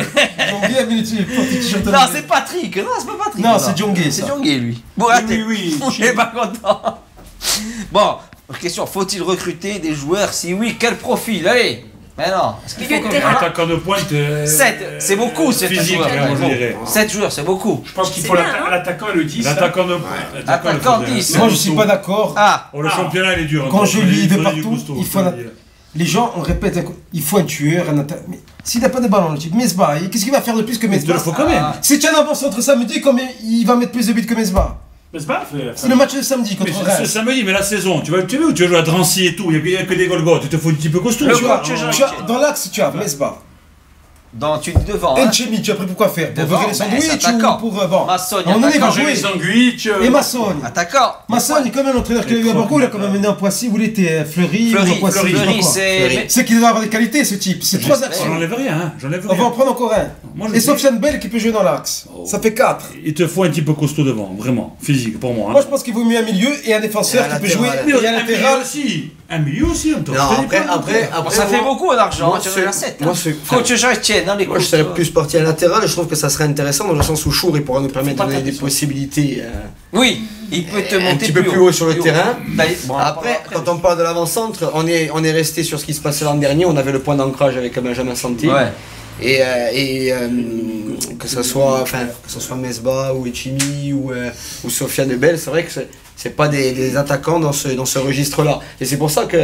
Djongui a mis le t-shirt à Non, l'envers. c'est Patrick. Non, c'est pas Patrick. Non, c'est Djongui, C'est ça. Djongui, lui. Bon, Oui, attends. oui, On n'est pas content. Bon, question. Faut-il recruter des joueurs? Si oui, quel profil? Allez. Mais non. Est-ce qu'il Milieu faut de qu'on- terrain. Attaquant de pointe. 7, c'est beaucoup, 7 physique, joueurs. hein, je dirais. 7 joueurs, c'est beaucoup. Je pense qu'il C'est faut bien, hein. l'attaquant et le 10. L'attaquant de pointe. Attaquant 10. Moi, je suis pas d'accord. Ah, Oh, le championnat, il est dur. Quand je lis de Il faut du partout, costaud, il faut faut un- dire. Les gens, on répète, il faut un tueur, un attaquant. Mais s'il n'a pas de ballon, le type, Mesbah, qu'est-ce qu'il va faire de plus que Il te Mesbah le faut quand même. Si tu as un avant-centre samedi, combien il va mettre plus de buts que Mesbah? Mais c'est pas. C'est le match de samedi Mais contre ce Reims. samedi, mais la saison, tu veux où tu vas jouer à Drancy et tout, il n'y a que des Golgotes, il te faut un petit peu costaud. Le tu vois. coach, Tu as, dans l'axe, tu as Mesbah. Tu dis devant. Hein. Enchemi, tu as pris pourquoi faire? Pour Devant, beurrer les ben, sandwichs c'est attaquant. ou pour. Bon, Masson, on va Manger jouer. les sandwichs. Et Masson. Attaquant. Masson, il est quand même l'entraîneur qu'il a eu à Bordeaux, il a quand même mené un Poissy où il était Fleury. Fleury, c'est. C'est qu'il doit avoir des qualités ce type. C'est 3 actions. J'enlève rien, hein. On va en prendre encore un. Moi, je Et dis- Sofiane Bell qui peut jouer dans l'axe. Ça fait 4. Il te faut un type costaud devant, vraiment, physique pour moi. Hein. Moi je pense qu'il vaut mieux un milieu et un défenseur Et un qui peut jouer. latéral. Et un latéral. aussi. Un milieu aussi, en même temps. Non, après, Ça fait beaucoup d'argent. moi, Tu c'est- as 7. moi, c'est- Coach Jean Etienne, dans les Moi, je coachs. serais plus parti à latéral et je trouve que ça serait intéressant dans le sens où Chour il pourra nous permettre de pas donner des très possibilités Oui, il peut te monter un petit peu plus haut sur le terrain. Bon, Après, quand on parle de l'avant-centre, on est resté sur ce qui se passait l'an dernier. On avait le point d'ancrage avec Benjamin Santé. Ouais. Et que ce soit Mesba ou Echimi ou Sofiane Bell, c'est vrai que c'est pas des attaquants dans ce registre-là. Et c'est pour ça que,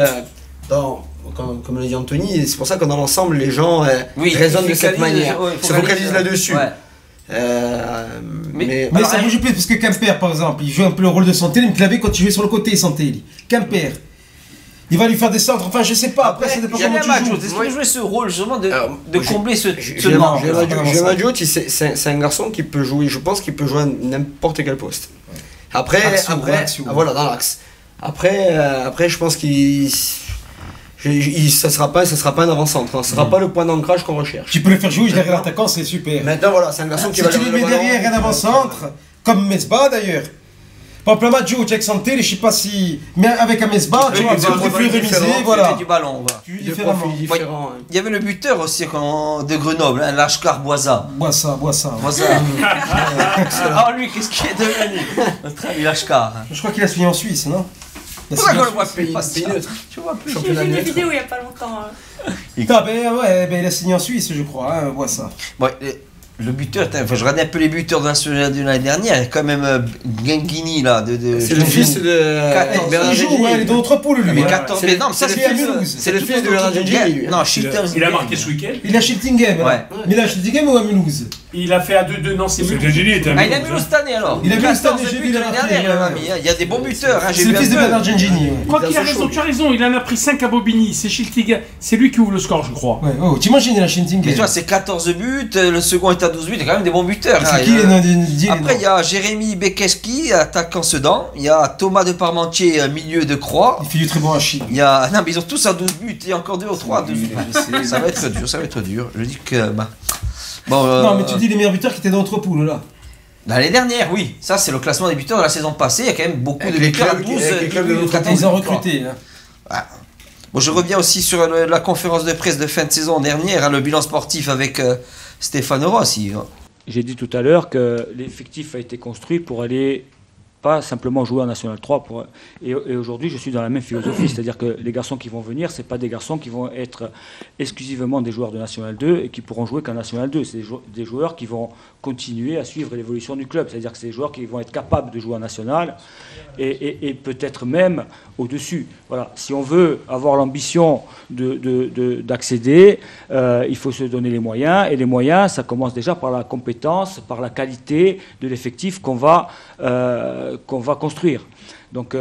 comme l'a dit Anthony, c'est pour ça que dans l'ensemble, les gens raisonnent de cette manière, se focalisent là-dessus. Ouais. Mais Mais ça bouge plus parce que Quimper par exemple, il joue un peu le rôle de Santé, mais Clavé quand il jouait sur le côté Santé. Quimper. Il va lui faire des centres, enfin je sais pas, après ça dépend comment tu joues. Est-ce qu'il jouer ce rôle justement de moi, combler ce manque? Gemadjo, c'est un garçon qui peut jouer, je pense qu'il peut jouer à n'importe quel poste. Après, voilà, dans l'axe. Après, je pense ça sera pas un avant-centre, hein. Ce sera pas le point d'ancrage qu'on recherche. Tu peux le faire jouer derrière l'attaquant, c'est super. Maintenant, voilà, c'est un garçon qui Si va tu le mets derrière un avant-centre, comme Mesba d'ailleurs. Par exemple, Madjo, Jack Santé, je sais pas si. Mais avec un Mesba, tu vois, c'est plus révisé, voilà. Du ballon, voilà. Différemment. Il y avait le buteur aussi de Grenoble, un Lashkar Boisa. Boissa. Ah lui, qu'est-ce qu'il est devenu? Notre ami Lashkar. Je crois qu'il a signé en Suisse, non? Pourquoi on le voit plus? Pays neutre. Tu vois plus. J'ai vu une vidéo il y a pas longtemps. Il a signé en Suisse, je crois, hein, Boissa. Le buteur, je regardais un peu les buteurs de l'année dernière, il y a quand même Genghini là. C'est le fils de Bernard Il joue, Genghini. il est dans notre poule lui. Mais 14, mais non, ça c'est c'est le fils de Bernard Genghini, lui. Non, Chiltern. Il a marqué ce week-end. Il a Schiltingem. Ouais. Mais il a Schiltingem ou à Mulhouse? Il a fait à 2-2, non, c'est C'est Genghini était un Ah, il a mis cette année alors. Il a mis 14 cette année, j'ai buts vu l'année la dernière, partie, il y a des bons buteurs. C'est le fils de Bernard Genghini. Quoi qu'il a raison, tu as raison, il en a pris 5 à Bobigny, c'est Schiltiga, c'est lui qui ouvre le score, je crois. Ouais, oh, t'imagines, il a Mais Schiltingem. tu vois, c'est 14 buts, le second est à 12 buts, il y a quand même des bons buteurs. C'est qui les noms des Après, il y a Jérémy Bekeski, attaquant Sedan. Il y a Thomas de Parmentier, milieu de Croix. Il fait du très bon Achille. Il y a. Non, mais ils ont tous à 12 buts. Il y a encore 2 ou 3 à 12 buts. Ça va être dur. Je dis que. Bon, Non, mais tu dis les meilleurs buteurs qui étaient dans notre poule là. L'année dernière, oui. Ça, c'est le classement des buteurs de la saison passée. Il y a quand même beaucoup de buteurs à 12 Ils ont recruté. Bon, je reviens aussi sur la conférence de presse de fin de saison dernière, le bilan sportif avec Stéphane Rossi. J'ai dit tout à l'heure que l'effectif a été construit pour aller pas simplement jouer en National 3. Et aujourd'hui, je suis dans la même philosophie, c'est-à-dire que les garçons qui vont venir, c'est pas des garçons qui vont être exclusivement des joueurs de National 2 et qui pourront jouer qu'en National 2. C'est des joueurs qui vont continuer à suivre l'évolution du club, c'est-à-dire que c'est des joueurs qui vont être capables de jouer en National et peut-être même au-dessus. Voilà. Si on veut avoir l'ambition d'accéder, il faut se donner les moyens, et les moyens, ça commence déjà par la compétence, par la qualité de l'effectif qu'on va construire. Donc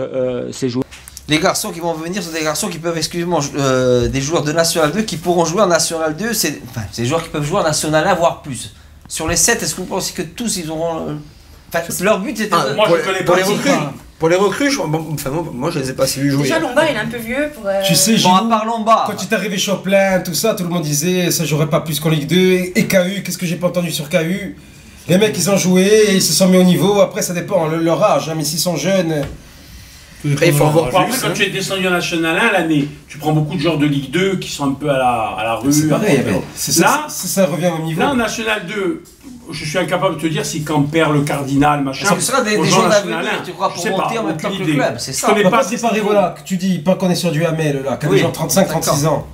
ces joueurs. Les garçons qui vont venir sont des garçons qui peuvent exclusivement des joueurs de National 2 qui pourront jouer en National 2. C'est des joueurs qui peuvent jouer en National 1, voire plus. Sur les 7, est-ce que vous pensez que tous ils auront. Leur but c'était. Moi je connais pas les recrues. Pour les recrues, moi je les ai pas si vus jouer. Déjà Lombard il est un peu vieux pour. Tu sais, Bon, à part Lombard. Quand il est arrivé Chopin, tout ça, tout le monde disait ça jouerait pas plus qu'en Ligue 2. Et KU, qu'est-ce que j'ai pas entendu sur KU? Les mecs ils ont joué, et ils se sont mis au niveau. Après ça dépend leur âge, hein, mais s'ils sont jeunes. Après, il faut avoir Après, quand tu es descendu en National 1 l'année, tu prends beaucoup de joueurs de Ligue 2 qui sont un peu à la rue. C'est pareil, Là, ça revient au niveau. Là, en National 2, je suis incapable de te dire si Camper, le Cardinal, machin. Ce sera des joueurs d'avenir, tu crois, pour monter en même temps que le club, c'est ça. Je connais pas c'est pareil, voilà, que tu dis, pas qu'on est sur du Hamel là, qui a des gens 35-36 ans.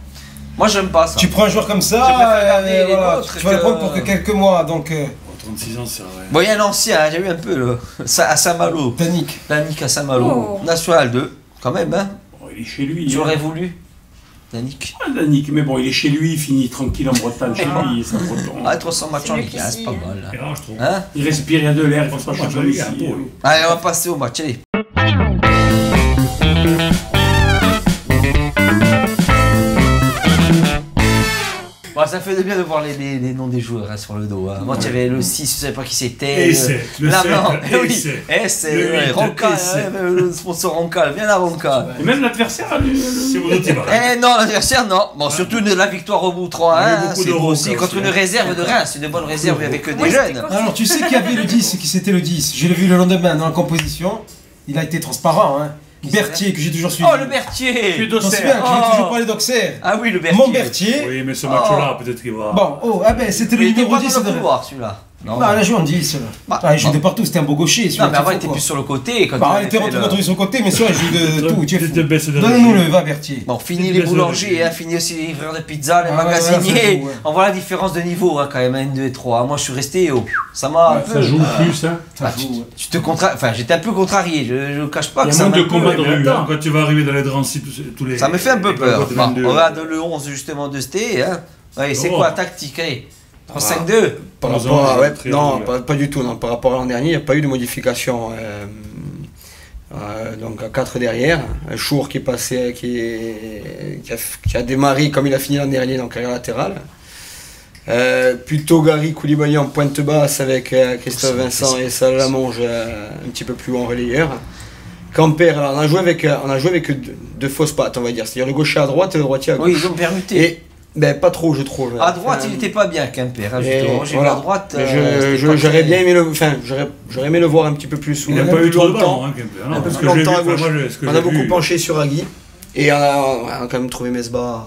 Moi j'aime pas ça. Tu prends un joueur comme ça, tu vas le prendre pour que quelques mois, donc. 36 ans, c'est vrai. Bon, il y a un ancien, j'ai eu un peu à Saint-Malo. Danick À Saint-Malo. National 2, quand même, hein. Bon, il est chez lui. Tu aurais voulu Danick. Danick, mais bon, il est chez lui, il finit tranquille en Bretagne, chez lui, c'est un breton. Ah, 300 matchs en Ligue 1, c'est pas mal. C'est rare, je trouve. Hein? Il respire, il y a de l'air, il pense pas Moi, champion je ici. l'ai un peu. Allez, on va passer au match, allez. Bon, ça fait de bien de voir les noms des joueurs hein, sur le dos. Hein. Moi, tu avais le 6, je ne savais pas qui c'était. Et c'est. Le 7. Et c'est. Roncal, le sponsor Roncal. Viens là, Roncal. Et même l'adversaire a Si vous notez pas. Non, l'adversaire, non. Bon, surtout la victoire au bout 3-1. C'est beau aussi. Contre une réserve de Reims. C'est une bonne réserve avec des jeunes. Alors, tu sais qu'il y avait le 10, qui c'était le 10. Je l'ai vu le lendemain dans la composition. Il a été transparent, hein. Berthier, que j'ai toujours suivi. Oh, le Berthier! T'en souviens, j'ai toujours parlé d'Auxerre. Ah oui, le Berthier. Mon Berthier. Oui, mais ce match-là, peut-être qu'il va. Bon, c'était le numéro 10. Il était pas dans le couloir, celui-là. Non, il a joué en 10. Il jouait de partout, c'était un beau gaucher. Non, mais avant, il était plus sur le côté. Il était rentré sur le côté, mais ça, il joue de tout. Tu es fou. Donne-nous Donne-nous le, va, Berthier. Bon, fini les boulangers, fini aussi les livreurs de pizza, les magasiniers. On voit la différence de niveau, quand même, 1, 2 et 3. Moi, je suis resté haut. Ça m'a. Ça joue plus, hein. Tu te Enfin, j'étais un peu contrarié, je ne cache pas que ça m'a. Il y a moins de combats de rue. Quand tu vas arriver dans les Drancy, tous les. Ça me fait un peu peur. On regarde le 11 justement de Sté. C'est quoi la tactique? 3-5-2 par rapport à, non, pas du tout. Non. Par rapport à l'an dernier, il n'y a pas eu de modification. Donc à 4 derrière. Un Chour qui est passé, qui a démarré comme il a fini l'an dernier, donc carrière latérale. Plutôt Gary Koulibaly en pointe basse avec Christophe Vincent et Salamonge un petit peu plus haut en relayeur. Camper, alors on a joué avec deux fausses pattes, on va dire. C'est-à-dire le gaucher à droite et le droitier à gauche. Oui, ils ont permuté. Pas trop, je trouve. À droite, il n'était pas bien, Quimper, justement. J'ai vu à droite. J'aurais bien aimé j'aurais aimé le voir un petit peu plus. Il n'a pas eu trop de ballon, hein, Quimper. Un peu plus longtemps à gauche. On a beaucoup penché sur Agui. Et on a quand même trouvé Mesbah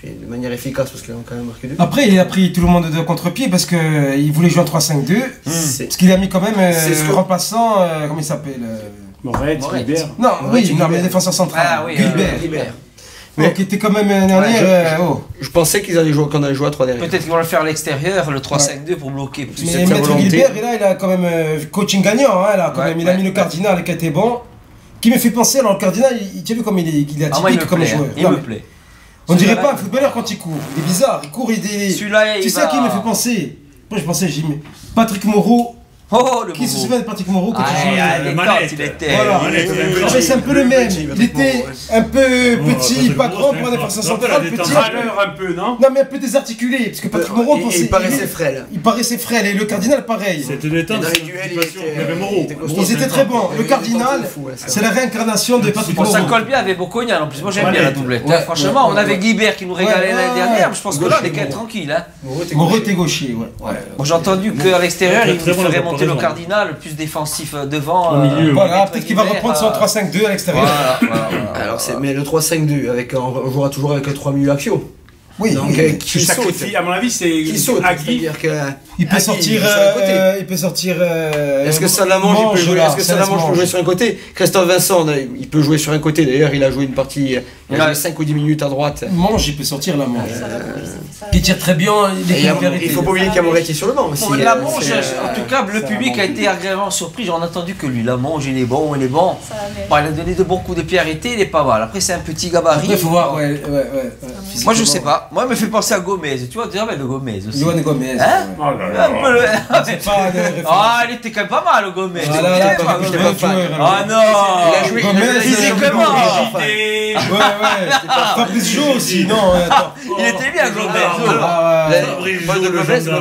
de manière efficace parce qu'il a quand même marqué 2. Après, il a pris tout le monde de contre-pied parce qu'il voulait jouer en 3-5-2. Parce qu'il a mis quand même remplaçant, comment il s'appelle Moret, Gilbert. Non, mais défenseur central. Ah oui, Gilbert. Mais qui était quand même dernière. Je pensais qu'on allait jouer à 3 derrière. Peut-être qu'ils vont le faire à l'extérieur, le 3-5-2 pour bloquer. Mais Maître Gilbert, il a quand même coaching gagnant. Il a mis le Cardinal qui était bon. Qui me fait penser, alors le Cardinal, tu as vu comme il est atypique comme joueur. Il me plaît. On dirait pas un footballeur quand il court. Il est bizarre, il court, tu sais à qui il me fait penser? Moi je pensais, Patrick Moreau. Qui se souvient de Patrick Moreau quand il jouait? Il était. Voilà. C'est un peu le même. Il était un peu petit, pas grand pour un défenseur central. Petit un peu, non? Non, mais un peu désarticulé. Parce que Patrick Moreau, il paraissait frêle. Il paraissait frêle. Et le Cardinal, pareil. C'était des temps de Ils étaient très bons. Le Cardinal, c'est la réincarnation de Patrick Moreau. Ça colle bien avec Bocognan. En plus, moi j'aime bien la doublette. Franchement, on avait Guibert qui nous régalait l'année dernière. Je pense que là, on est quand même tranquille. Moreau était gaucher, ouais. J'ai entendu qu'à l'extérieur, il ferait monter le Cardinal, plus défensif devant. Au milieu. Voilà, peut-être qu'il va reprendre son 3-5-2 à l'extérieur. Alors, mais le 3-5-2, on jouera toujours avec le 3 milieux axiaux. Oui, donc qui sacrifie, à mon avis, c'est qui saute. Agui. Il peut sortir. Est-ce que Salamange peut jouer sur un côté? Christophe Vincent, il peut jouer sur un côté. D'ailleurs, il a joué une partie. Il a joué 5 ou 10 minutes à droite. Mange, il peut sortir la manche. Il tire très bien. Il faut pas oublier qu'il y a Moretti sur le banc aussi. La manche, en tout cas, le public a été agréablement surpris. J'en ai entendu que lui, la manche, il est bon. Il a donné de bons coups de pied arrêtés, il est pas mal. Après, c'est un petit gabarit. Il faut voir, Moi, je sais pas. Moi, il me fait penser à Gomez. Tu vois, tu rappelles de Gomez aussi. Johan Gomez. Hein? Ah, il était quand même pas mal, Gomez. Ah non. Il était comment? Fabrice Jo aussi, non? Il était bien, Gomez.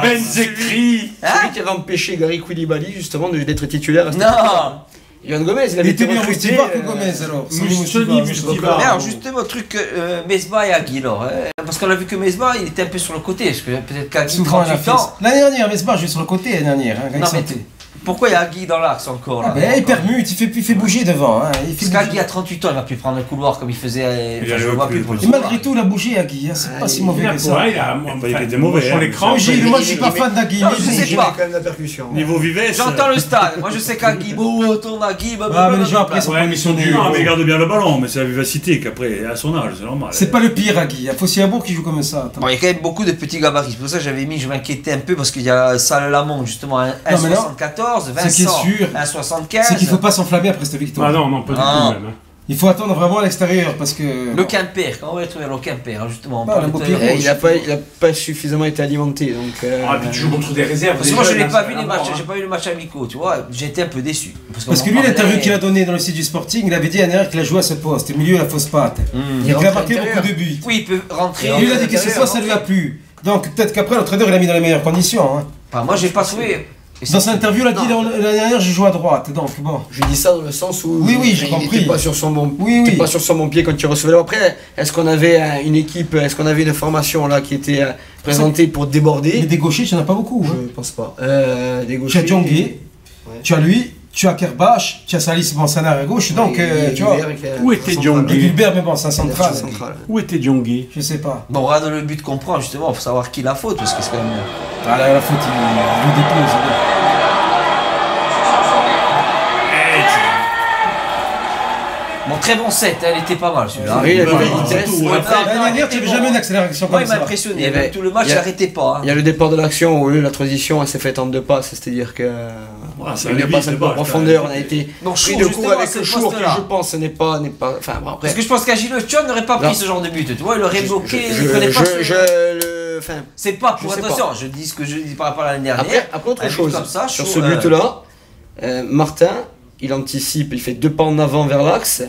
Benzekri. Celui qui avait empêché Gary Koulibaly justement d'être titulaire. Non. Johan Gomez, il était bien Moustibar que Gomez alors. Moustibar. Alors justement, truc Mesbah et Agui, parce qu'on a vu que Mesbah, il était un peu sur le côté, parce que peut-être qu'Agui 38 ans. L'année dernière, Mesbah jouait sur le côté l'année dernière. Non, mais pourquoi il y a Agui dans l'axe encore là? Il permute, il fait bouger devant. Parce qu'Agui à 38 ans, il va plus prendre le couloir comme il faisait. Je vois plus pour le. Et malgré tout, il a bougé Agui, c'est pas si mauvais que ça. Il était mauvais. Sur l'écran. Moi je suis pas fan d'Agui. Je sais pas. Quand même la percussion. Niveau vivesse. J'entends le stade. Moi je sais qu'Agui, tourne Agui. Mais les gens après sont pas mis sur du. Non, mais il garde bien le ballon, mais c'est la vivacité qu'après, à son âge, c'est normal. C'est pas le pire Agui. Il faut aussi un beau qui joue comme ça. Bon, il y a quand même beaucoup de petits gabarits. C'est pour ça que j'avais mis, je m'inquiétais un peu parce qu'il y a Salah Lamont justement 1,74, Vincent 1,75. C'est qu'il faut pas s'enflammer après cette victoire. Ah non, pas du tout même. Il faut attendre vraiment à l'extérieur parce que. Le Quimper, comment on va trouver le Quimper justement? Il a pas suffisamment été alimenté donc. Puis tu joues contre des réserves. Parce que moi je n'ai pas vu les matchs, j'ai pas vu le match amicaux, tu vois. J'ai été un peu déçu. Parce que lui, l'interview qu'il a donné dans le site du Sporting, il avait dit à Nerf qu'il a joué à ce poste, au milieu de la fausse patte. Il a marqué beaucoup de buts. Oui, il peut rentrer. Lui, il a dit que ce soir ça lui a plu. Donc peut-être qu'après l'entraîneur il a mis dans les meilleures conditions. Hein. Enfin, moi j'ai pas trouvé. Dans sa interview, il a dit l'année dernière j'ai joué à droite. Donc bon. Je dis ça dans le sens où oui, j'ai il compris. n'était pas sur son bon, oui. pas sur son bon pied quand il recevait. Après, est-ce qu'on avait une équipe, est-ce qu'on avait une formation là qui était présentée pour déborder? Mais des gauchers, tu n'en as pas beaucoup. Je pense pas. Des gauchers. Tu as Djongué, tu as lui. Tu as Kerbach, tu as Salis Bonsanar à gauche, donc tu vois. Où était Djongué? Gilbert, mais bon, c'est un central. Où était Djongué? Je sais pas. Bon, on regarde le but qu'on prend justement pour savoir qui la faute, parce que c'est quand même. Ah la faute, il dépose. Bon, très bon set, elle était pas mal celui-là. Oui, il a une vitesse. L'année dernière, tu n'avais jamais une accélération comme ça. Il m'a impressionné, même tout le match, il n'arrêtait pas. Il y a le départ de l'action où la transition elle s'est faite en 2 passes, c'est-à-dire que il passe un peu en profondeur, on a été pris de court avec le Chour qui je pense n'est pas. Enfin bon, après. Parce que je pense qu'Agile Chon n'aurait pas pris ce genre de but, tu vois, il aurait bloqué, il connaît pas c'est pas pour attention, je dis ce que je dis par rapport à l'année dernière. Après autre chose, sur ce but-là, Martin, il anticipe, il fait 2 pas en avant vers l'axe.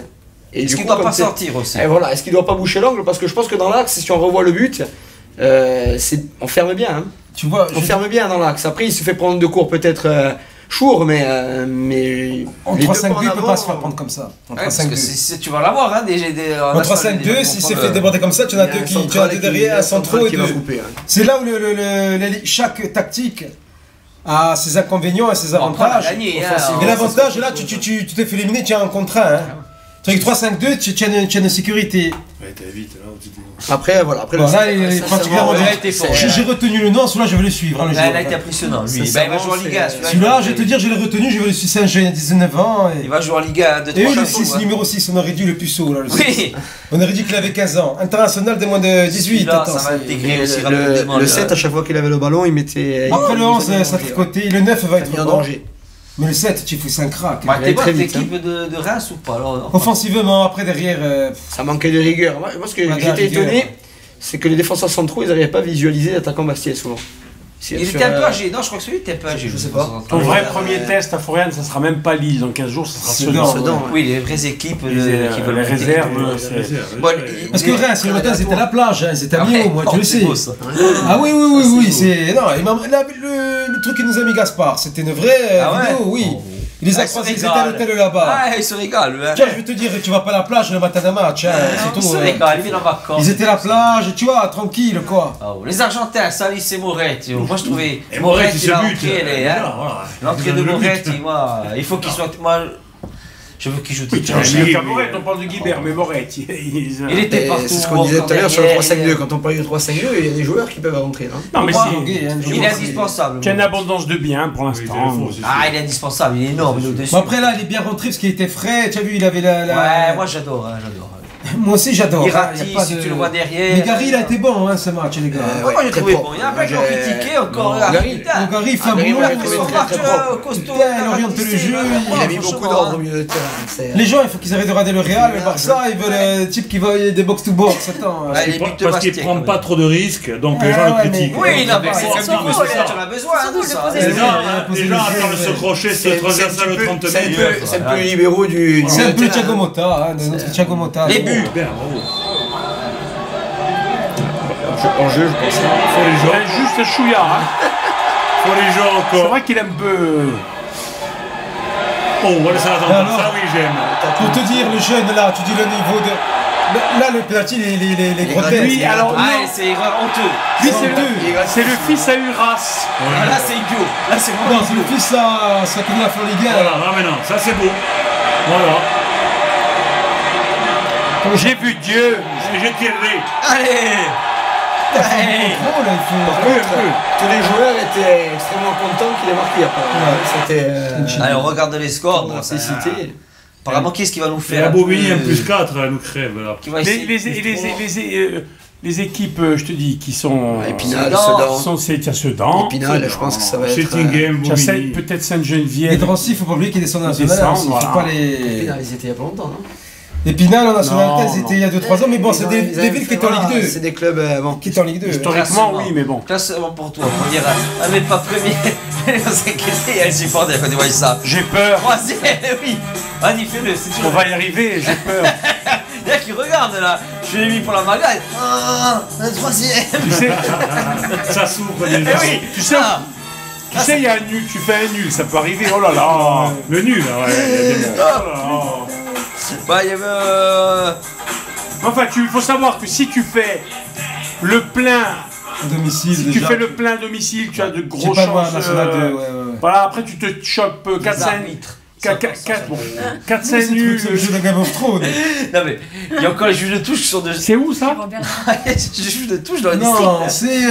Est-ce qu'il ne doit pas sortir aussi? Et voilà, est-ce qu'il ne doit pas boucher l'angle? Parce que je pense que dans l'axe, si on revoit le but, on ferme bien. Hein. Tu vois, on ferme bien dans l'axe. Après, il se fait prendre de court peut-être Chour, mais en 3-5-2, il ne peut pas se faire prendre comme ça. En 3-5-2. Tu vas l'avoir, hein, en 3-5-2, s'il s'est fait déborder comme ça, tu en as 2 qui as 2 derrière, un centraux et 2. C'est là où chaque tactique a ses inconvénients et ses avantages. Et l'avantage, là, tu t'es fait éliminer, tu as un contre 1. Avec 3-5-2, tu as une sécurité. Ouais, t'es vite là. Après, voilà. Après, là, il est particulièrement j'ai retenu le nom, celui-là, je vais le suivre. Là, il a été impressionnant. Lui, il va jouer en Liga. Celui-là, je vais te dire, je l'ai retenu, je vais le suivre. C'est un jeune, 19 ans. Il va jouer en Liga de 3 Et le 6, numéro 6, on aurait dû le puceau. Là, on aurait dit qu'il avait 15 ans. International des moins de 18. Ça va intégrer aussi rapidement. Le 7, à chaque fois qu'il avait le ballon, il mettait. Après le 11, ça tricotait. Le 9 va être en danger. Mais le 7, tu fais 5 cracks. T'es bonne l'équipe de Reims ou pas alors? Offensivement, après derrière. Ça manquait de rigueur. Moi, ce que j'étais étonné, c'est que les défenseurs centraux, ils n'arrivaient pas à visualiser l'attaquant Bastiais souvent. Il était un peu âgé. Non, je crois que celui-là était un peu âgé. Je sais pas. Ton vrai premier test à Florian, ça sera même pas Lille. Dans 15 jours, ça sera Sedan. Oui, les vraies équipes qui veulent les réserves. Parce que Reims, le matin, c'était la plage. Ils étaient mis au moi, tu le sais. Ah oui. Non, le truc qui nous a mis Gaspard, c'était une vraie vidéo, oui. Il les a croisés, ils étaient à l'hôtel là-bas. Ah, ils se régalent. Tiens, je vais te dire, tu vas pas à la plage le matin d'un match, c'est tout. Ils se régalent, ils viennent en vacances. Ils étaient à la plage, tu vois, tranquille, quoi. Les Argentins, Salis et Moretti. Moi, je trouvais. Moretti, il a entré, l'entrée de Moretti, moi, il faut qu'il soit. Moi, je veux qu'il joue titulaire. On parle de Guibert, mais Moretti. Il était partout. C'est ce qu'on disait tout à l'heure sur le 3-5-2. Quand on parlait de 3-5-2, il y a des joueurs qui peuvent rentrer. Non, mais il est indispensable. Tu as une abondance de biens pour l'instant. Ah, il est indispensable, il est énorme. Après, là, il est bien rentré parce qu'il était frais. Tu as vu, il avait la. Ouais, moi j'adore. Moi aussi j'adore. Si tu le vois derrière. Mais Gary il a été bon ce match les gars. Moi j'ai trouvé bon. Il y en a plein qui l'ont critiqué encore. Gary il fait un boulot costaud. Il oriente le jeu. Il a mis beaucoup d'ordre au milieu de terrain. Les gens il faut qu'ils arrêtent de regarder le Real, le Barça, ils veulent un type qui va des box to box. Parce qu'il prend pas trop de risques, donc les gens le critiquent. Oui, non mais c'est comme tu en as besoin. Les gens attendent se crocher, se transverser le 30 000. C'est un peu les libéraux du. C'est un peu Thiago Motta, notre Thiago Motta. Les buts. En jeu, je pense. Faut les joueurs. Juste un chouïa. Faut les joueurs encore. C'est vrai qu'il est un peu. Oh, voilà ça attend. Ça oui, j'aime. Pour te dire, le jeune là, tu dis le niveau de. Là, le platine, les grotesques. Lui, alors. C'est honteux. Lui, c'est le fils à Uras. Là, c'est idiot. Là, c'est Non, c'est le fils à ça qui l'a fait en Ligue 1. Voilà, maintenant, ça c'est beau. Voilà. J'ai vu Dieu. J'ai tiré. Allez. Tous les joueurs étaient extrêmement contents qu'il ait marqué. C'était. Allez, on regarde les scores. Apparemment, qui est-ce qui va nous faire? La Bobigny, un plus 4, elle nous crève. Les équipes, je te dis, qui sont. Épinal, Sedan. Il y a Sedan. Épinal, je pense que ça va être. Chettingham, Bobigny. Peut-être Sainte-Geneviève. Et Drancy, il faut pas oublier qu'il descend en national. Épinal, ils étaient il y a pas longtemps, non? Épinal en nationalité, c'était il y a 2-3 ans, mais bon, c'est des villes qui étaient en Ligue 2. C'est des clubs qui étaient en Ligue 2. Historiquement, oui, mais bon. Classement pour toi, première. Ah, mais pas premier. On s'inquiétait, elle supporte quand tu vois ça. J'ai peur. Troisième, oui. Vas-y, fais-le, c'est sûr. On va y arriver, j'ai peur. Il y a qui regarde là. Je l'ai mis pour la margaret. Ah, un troisième. Tu sais, Ça s'ouvre déjà. Eh oui, tu sais, il y a un nul, tu fais un nul, ça peut arriver, oh là là. Le nul, là, ouais. Il y a des mots. Oh là là. Bah, il y avait. Enfin, il faut savoir que si tu fais le plein Domicile, si tu fais le plein domicile, tu as de grosses pas loin, chances. National 2, ouais. Voilà, après tu te chopes 4-5 nuls. C'est le jeu de Game of Thrones. Non mais, il y a encore les juges de touche qui sont de. C'est où ça? Les juges de touche dans le Non, district. c'est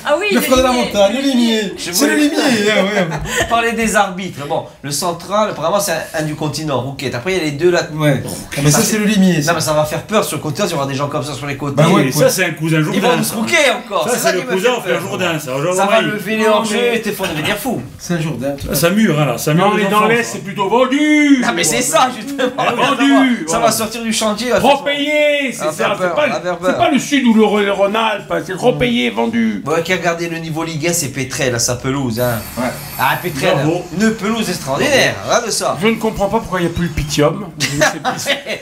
Ah oui, le frère de la montagne, le limier. C'est le limier, ouais. Parler des arbitres. Bon, le central, apparemment, c'est un du continent, Rouquette. Après, il y a les deux là. Ouais. Mais ça, c'est le limier. Non, mais ça va faire peur sur le côté, il y aura des gens comme ça sur les côtés. Bah ouais, Et ça, c'est un cousin Ils vont Jourdain. nous se rouquer encore. Ça, c'est le qui me cousin fait au frère peur. Jourdain. Ça va lever les hors-jeux et t'es fort devenir fou. C'est un Jourdain. Ça mure, hein, là. Ça mure. Non, mais dans l'Est, c'est plutôt vendu. Ah, mais c'est ça, justement. Vendu. Ça va sortir du chantier. Trop payé, c'est ça. C'est pas le Sud ou le Rhône-Alpes, c'est trop payé, vendu. Bon, qui a gardé le niveau Ligue 1, c'est Pétrel, à sa pelouse. Hein. Ouais. Ah, Pétrel, Bravo. une pelouse extraordinaire. Regarde ça. Je ne comprends pas pourquoi il n'y a plus le Pythium.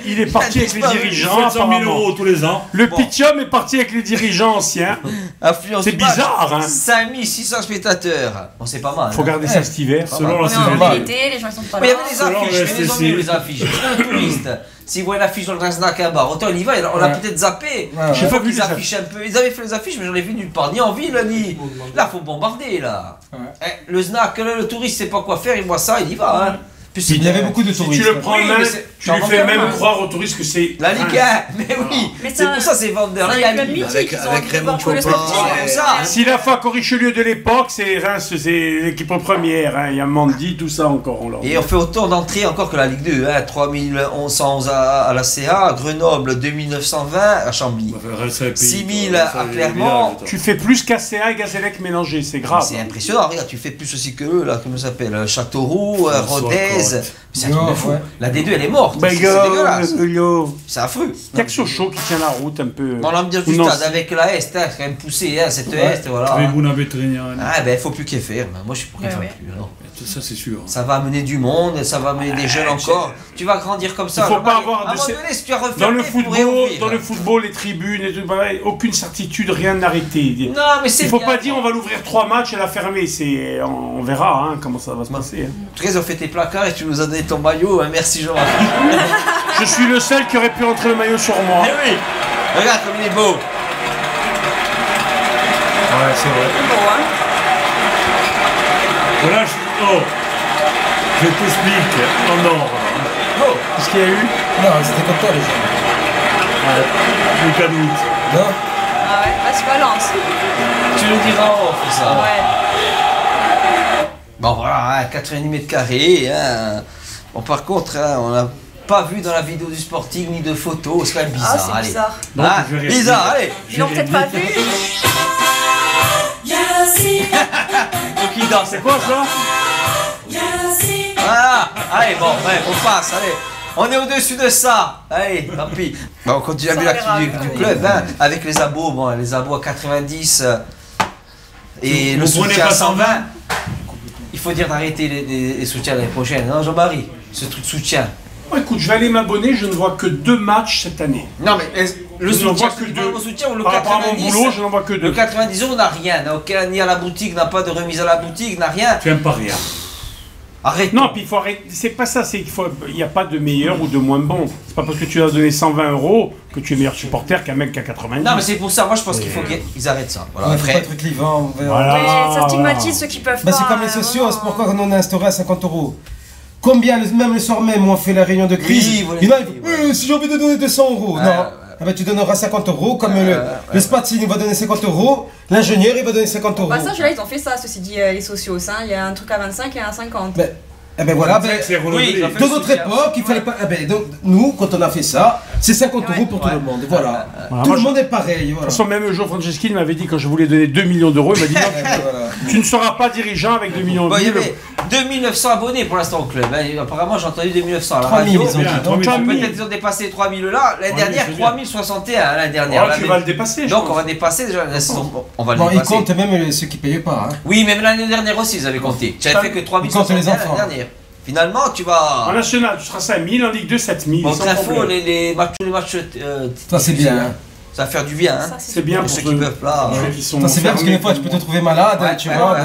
Il est parti avec les dirigeants. 700 000 euros tous les ans. Le Pythium est parti avec les dirigeants anciens. C'est bizarre, hein. 5600 spectateurs. Bon, c'est pas mal. Faut garder ça cet hiver. Selon la On est en saison. été, les gens sont pas Mais il y là. avait des Selon affiches, le mais ils ont STC. mis les affiches. Un touriste. S'ils voient l'affiche dans le Snack à bar, autant il y va, on l'a peut-être zappé. J'ai pas vu les les affiches un peu. Ils avaient fait les affiches, mais j'en ai vu nulle part, ni en ville, ni. Là, faut bombarder, là. Le Snack, là, le touriste sait pas quoi faire, il voit ça, il y va. Hein. Puis il y avait beaucoup de Si touristes. tu le prends Oui, même, mais tu lui fais même croire aux touristes que c'est La Ligue 1, mais oui, Mais c'est pour ça c'est vendeur. C'est Là, un club il y a mythique, avec Raymond Chopin, comme ça. Si la FAC au Richelieu de l'époque, c'est Reims, c'est l'équipe première. Hein. Il y a Mandy, tout ça encore. Et on fait autant d'entrées encore que la Ligue 2. Hein. 3111 à la CA, Grenoble 2920 à Chambly. 6000 à Clermont. Tu fais plus qu'ACA et Gazélec mélangés, c'est grave. C'est impressionnant, regarde, tu fais plus aussi que eux, là, comment ça s'appelle Châteauroux, Rodez. C'est un truc de fou. La D2 elle est morte. C'est dégueulasse. C'est affreux. Il y a que Sochaux qui tient la route un peu. Dans l'ambiance du stade avec la Est, c'est quand même poussé, hein, cette Est, voilà. Ah ben il faut plus qu'il ferme. Moi je suis pour qu'il ferme plus. Alors. Ça c'est sûr. Ça va amener du monde, ça va amener des jeunes encore. Tu vas grandir comme ça. Il faut pas avoir à un moment donné, si tu as refermé, dans le tu football, les tribunes, et tout, aucune certitude, rien n'arrêté. Non, mais c'est. Il faut pas dire on va l'ouvrir 3 matchs et la fermer. On verra hein, comment ça va se passer. Hein. En tout cas, ils ont fait tes placards et tu nous as donné ton maillot. Hein. Merci Jean-Marc. Je suis le seul qui aurait pu rentrer le maillot sur moi. Eh oui. Regarde comme il est beau. Ouais, c'est vrai. Bon, hein. Voilà, je t'explique en ordre. Oh. Qu'est-ce qu'il y a eu? Non, c'était comme toi les gens. Lucas Dout. Non. Ah ouais, bah tu balances. Tu nous diras en off ça. Ouais. Bon voilà, hein, 90 mètres carrés. Hein. Bon par contre, hein, on n'a pas vu dans la vidéo du Sporting ni de photos. C'est quand même bizarre. Ah, c'est allez. bizarre. Donc, Ah, je vais bizarre, allez. Ils l'ont peut-être pas vu. Donc il danse, c'est quoi ça? Voilà, allez, bon, ouais, on passe, allez. On est au-dessus de ça. Allez, tant pis. Bon, on continue à l'activité du club, hein, avec les abos. Bon, les abos à 90 et le soutien à 120. Il faut dire d'arrêter les soutiens l'année prochaine, non, Jean-Marie? Ce truc de soutien. Oh, écoute, je vais aller m'abonner, je ne vois que 2 matchs cette année. Non, mais le Je n'en soutien, vois que c'est deux. le soutien ou le Par rapport à mon 90. boulot, je n'en vois que 2. Le 90 euros n'a rien, n'a aucun, ni à la boutique, n'a pas de remise à la boutique, n'a rien. Tu n'aimes pas rien. Arrête. Non, puis il faut arrêter. C'est pas ça, c'est qu'il faut. Il n'y a pas de meilleur ou de moins bon. C'est pas parce que tu as donné 120 euros que tu es meilleur supporter qu'un mec qui a 90. Non, mais c'est pour ça, moi je pense qu'il faut qu'ils arrêtent ça. Voilà, Ouais, faut pas après. être clivant. Voilà. Oui, ça stigmatise ceux qui peuvent Bah, pas. c'est comme les sociaux, vraiment. c'est pourquoi on a instauré à 50 euros. Combien, même le soir même, où on fait la réunion de crise, Oui, voilà. il y en a, si j'ai envie de donner 200 euros, Ouais, non. ouais. Ah bah, tu donneras 50 euros, comme le Spatzin il va donner 50 euros, l'ingénieur il va donner 50 euros. Bah ça, là, ils ont fait ça, ceci dit, les sociaux. Hein. Il y a un truc à 25 et un à 50. Ben, eh ben voilà, ben, C'est renouvelé. Oui, dans notre époque, il fallait pas. Eh ben, donc, nous, quand on a fait ça, c'est 50 euros pour tout le monde. Voilà. Voilà, Tout moi, le monde est pareil. De Voilà. toute façon, même Joe Franceschi m'avait dit quand je voulais donner 2 millions d'euros, il m'a dit non, Voilà. tu ne seras pas dirigeant avec 2 millions Bon, il y d'euros. avait 2900 abonnés pour l'instant au club. Hein. Apparemment, j'ai entendu 2900 à la 3000, radio. ils ont dit. Bien, Donc, 3000. Peut-être ils ont dépassé 3000 là. L'année 3000, dernière, c'est bien. 3061 l'année dernière. Oh, Là, tu mais- vas le dépasser. je Donc on pense. va dépasser déjà la saison. On va Bon, le ils dépasser. comptent même ceux qui payaient pas. Hein. Oui, même l'année dernière aussi, ils avaient compté. J'avais fait que Ils comptent les 3061 enfants. l'année dernière. Finalement, tu vas. En national, tu seras 5000, en Ligue 2, 7000. Bon, très faux, les matchs. Ça, c'est bien. Hein. Ça va faire du bien. Hein. C'est bien pour ceux qui peuvent là. Ça, c'est bien parce que des fois, tu peux te trouver malade. Tu vois.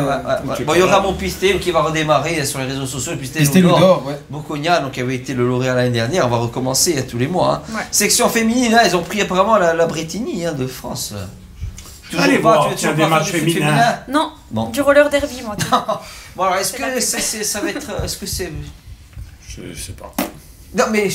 Bon, il y aura mon Pisté qui va redémarrer sur les réseaux sociaux. Pisté Loudor, Bocogna, donc qui avait été le lauréat l'année dernière. On va recommencer tous les mois. Hein. Section féminine, hein, ils ont pris apparemment la Bretigny de France. Allez voir, tu as des matchs féminins. Non, du roller derby, moi. Bon, alors, est-ce que ça va être. Est-ce que c'est. Je sais pas. Non, mais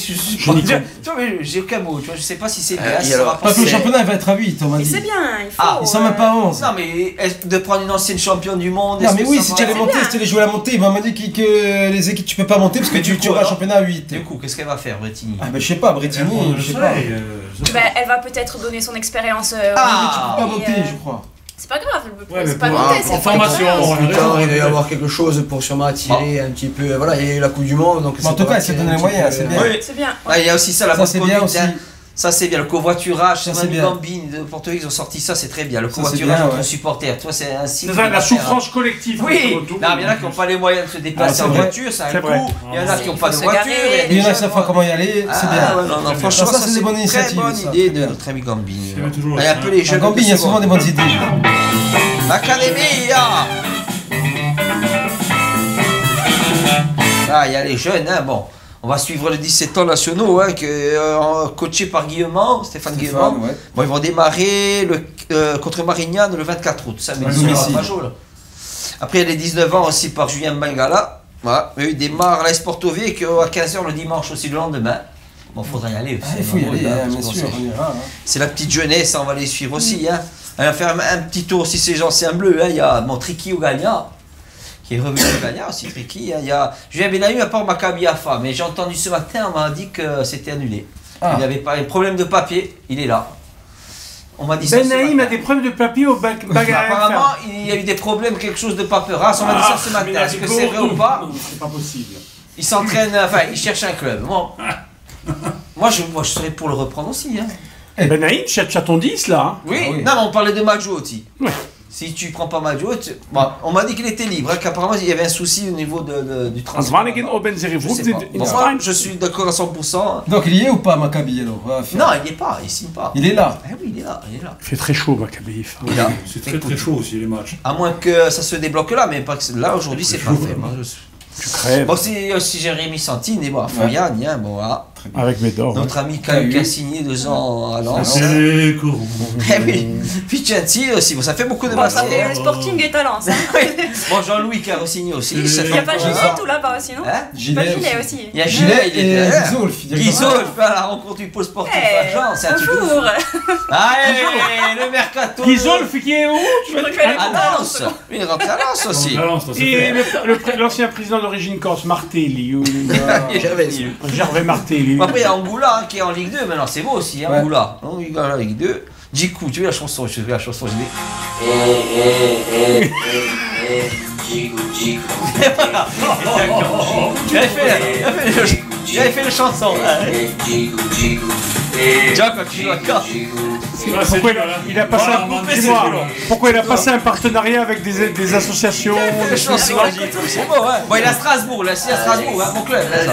j'ai aucun mot, tu vois, je sais pas si c'est bien. Parce que le championnat va être à 8, on m'a dit. C'est bien, il faut. Ils sont même pas à 11. Non, mais de prendre une ancienne championne du monde. Non, mais oui, si tu allais monter, si tu allais jouer à la montée, il m'a dit que les équipes, tu peux pas monter parce que tu auras un championnat à 8. Du coup, qu'est-ce qu'elle va faire, Bretigny? Ah, ben je sais pas, Bretigny, je sais pas. Elle va peut-être donner son expérience. Mais tu peux pas monter, je crois. C'est pas grave, c'est pas monté, c'est formation. Plus tard, il va y avoir quelque chose pour sûrement attirer un petit peu. Voilà, il y a eu la Coupe du Monde. Donc en tout cas, il s'est donné les moyens, c'est bien. C'est bien. Il y a aussi ça, la bonne conduite. Ça, c'est bien, le covoiturage, c'est Manu Gambini de Porto, ils ont sorti ça, c'est très bien. Le covoiturage entre supporters, toi, c'est un signe. La souffrance collective. Oui, il y en a qui n'ont pas les moyens de se déplacer en voiture, c'est un coup. Il y en a qui n'ont pas de voiture. Il y en a qui savent pas comment y aller, c'est bien. Non, franchement, ça, c'est une bonne initiative. Très bonne idée de notre ami Gambini. Il y a un peu les jeunes. Gambini, il y a souvent des bonnes idées. L'Académie, il y a les jeunes, hein, bon. On va suivre les 17 ans nationaux, hein, coachés par Stéphane Guillemont. Ouais. Bon, ils vont démarrer contre Marignane le 24 août, samedi soir. Après, il y a les 19 ans aussi par Julien Mangala. Voilà. Il démarre la Sportovic à 15h le dimanche aussi, le lendemain. Bon, il faudra y aller aussi. Il faut y aller, bien sûr. C'est la petite jeunesse, on va les suivre aussi. Hein. On va faire un petit tour aussi, ces anciens bleus. Hein. Il y a Tricky Ougania, qui est revenu au Gagnard aussi, Tricky. Il y a Julien Benaïm à part Maccabi Haifa, mais j'ai entendu ce matin, on m'a dit que c'était annulé. Il avait pas un problème de papier, il est là. On m'a dit Benaïm a des problèmes de papier au bac. Apparemment, il y a eu des problèmes, quelque chose de paperasse. On m'a dit ça ce matin. Est-ce que c'est vrai ou pas? C'est pas possible. Il s'entraîne, il cherche un club. Bon. Moi, je serais pour le reprendre aussi. Hein. Benaïm, tu as ton 10 là. Hein. Oui. Non, mais on parlait de Maggio aussi. Ouais. Si tu prends pas Maggio, on m'a dit qu'il était libre, hein, qu'apparemment il y avait un souci au niveau du transport. Je suis d'accord à 100%. Donc il y est ou pas Maccabi alors? Non, il n'y est pas, il signe pas. Il est là. Oui, il est là. Il fait très chaud Maccabi. C'est très chaud aussi les matchs. À moins que ça se débloque là, mais pas que là aujourd'hui c'est pas fait. Tu crèves. Bon, c'est aussi Jérémy Santine et bon, Fourian, bon voilà. Avec Médor. Notre ami qui a signé 2 ans à Lens. Vicenzi aussi, bon, ça fait beaucoup de matchs. Ça fait le Sporting et Talence. Bon, Jean-Louis qui a re-signé aussi. Il n'y a pas Gilet tout là-bas aussi, non? Gilet aussi. Il y a Gilet et Guizolf. Guizolf à la rencontre du pôle sportif à Jean, c'est un truc de fou. Allez, le mercato. Guizolf qui est où? À Lens. Il est rentré à Lens aussi. Et l'ancien président d'origine corse, Martelli. Gervais Martelli. Après, il y a Angoula qui est en Ligue 2, maintenant c'est beau aussi, Angoula. Il est en Ligue 2. Djikou, tu veux la chanson? Je veux la chanson, je dis. Djikou. Il avait fait la chanson. Pourquoi il a passé un partenariat avec des associations? Bon, il est à Strasbourg, là, c'est à Strasbourg, mon club. Non,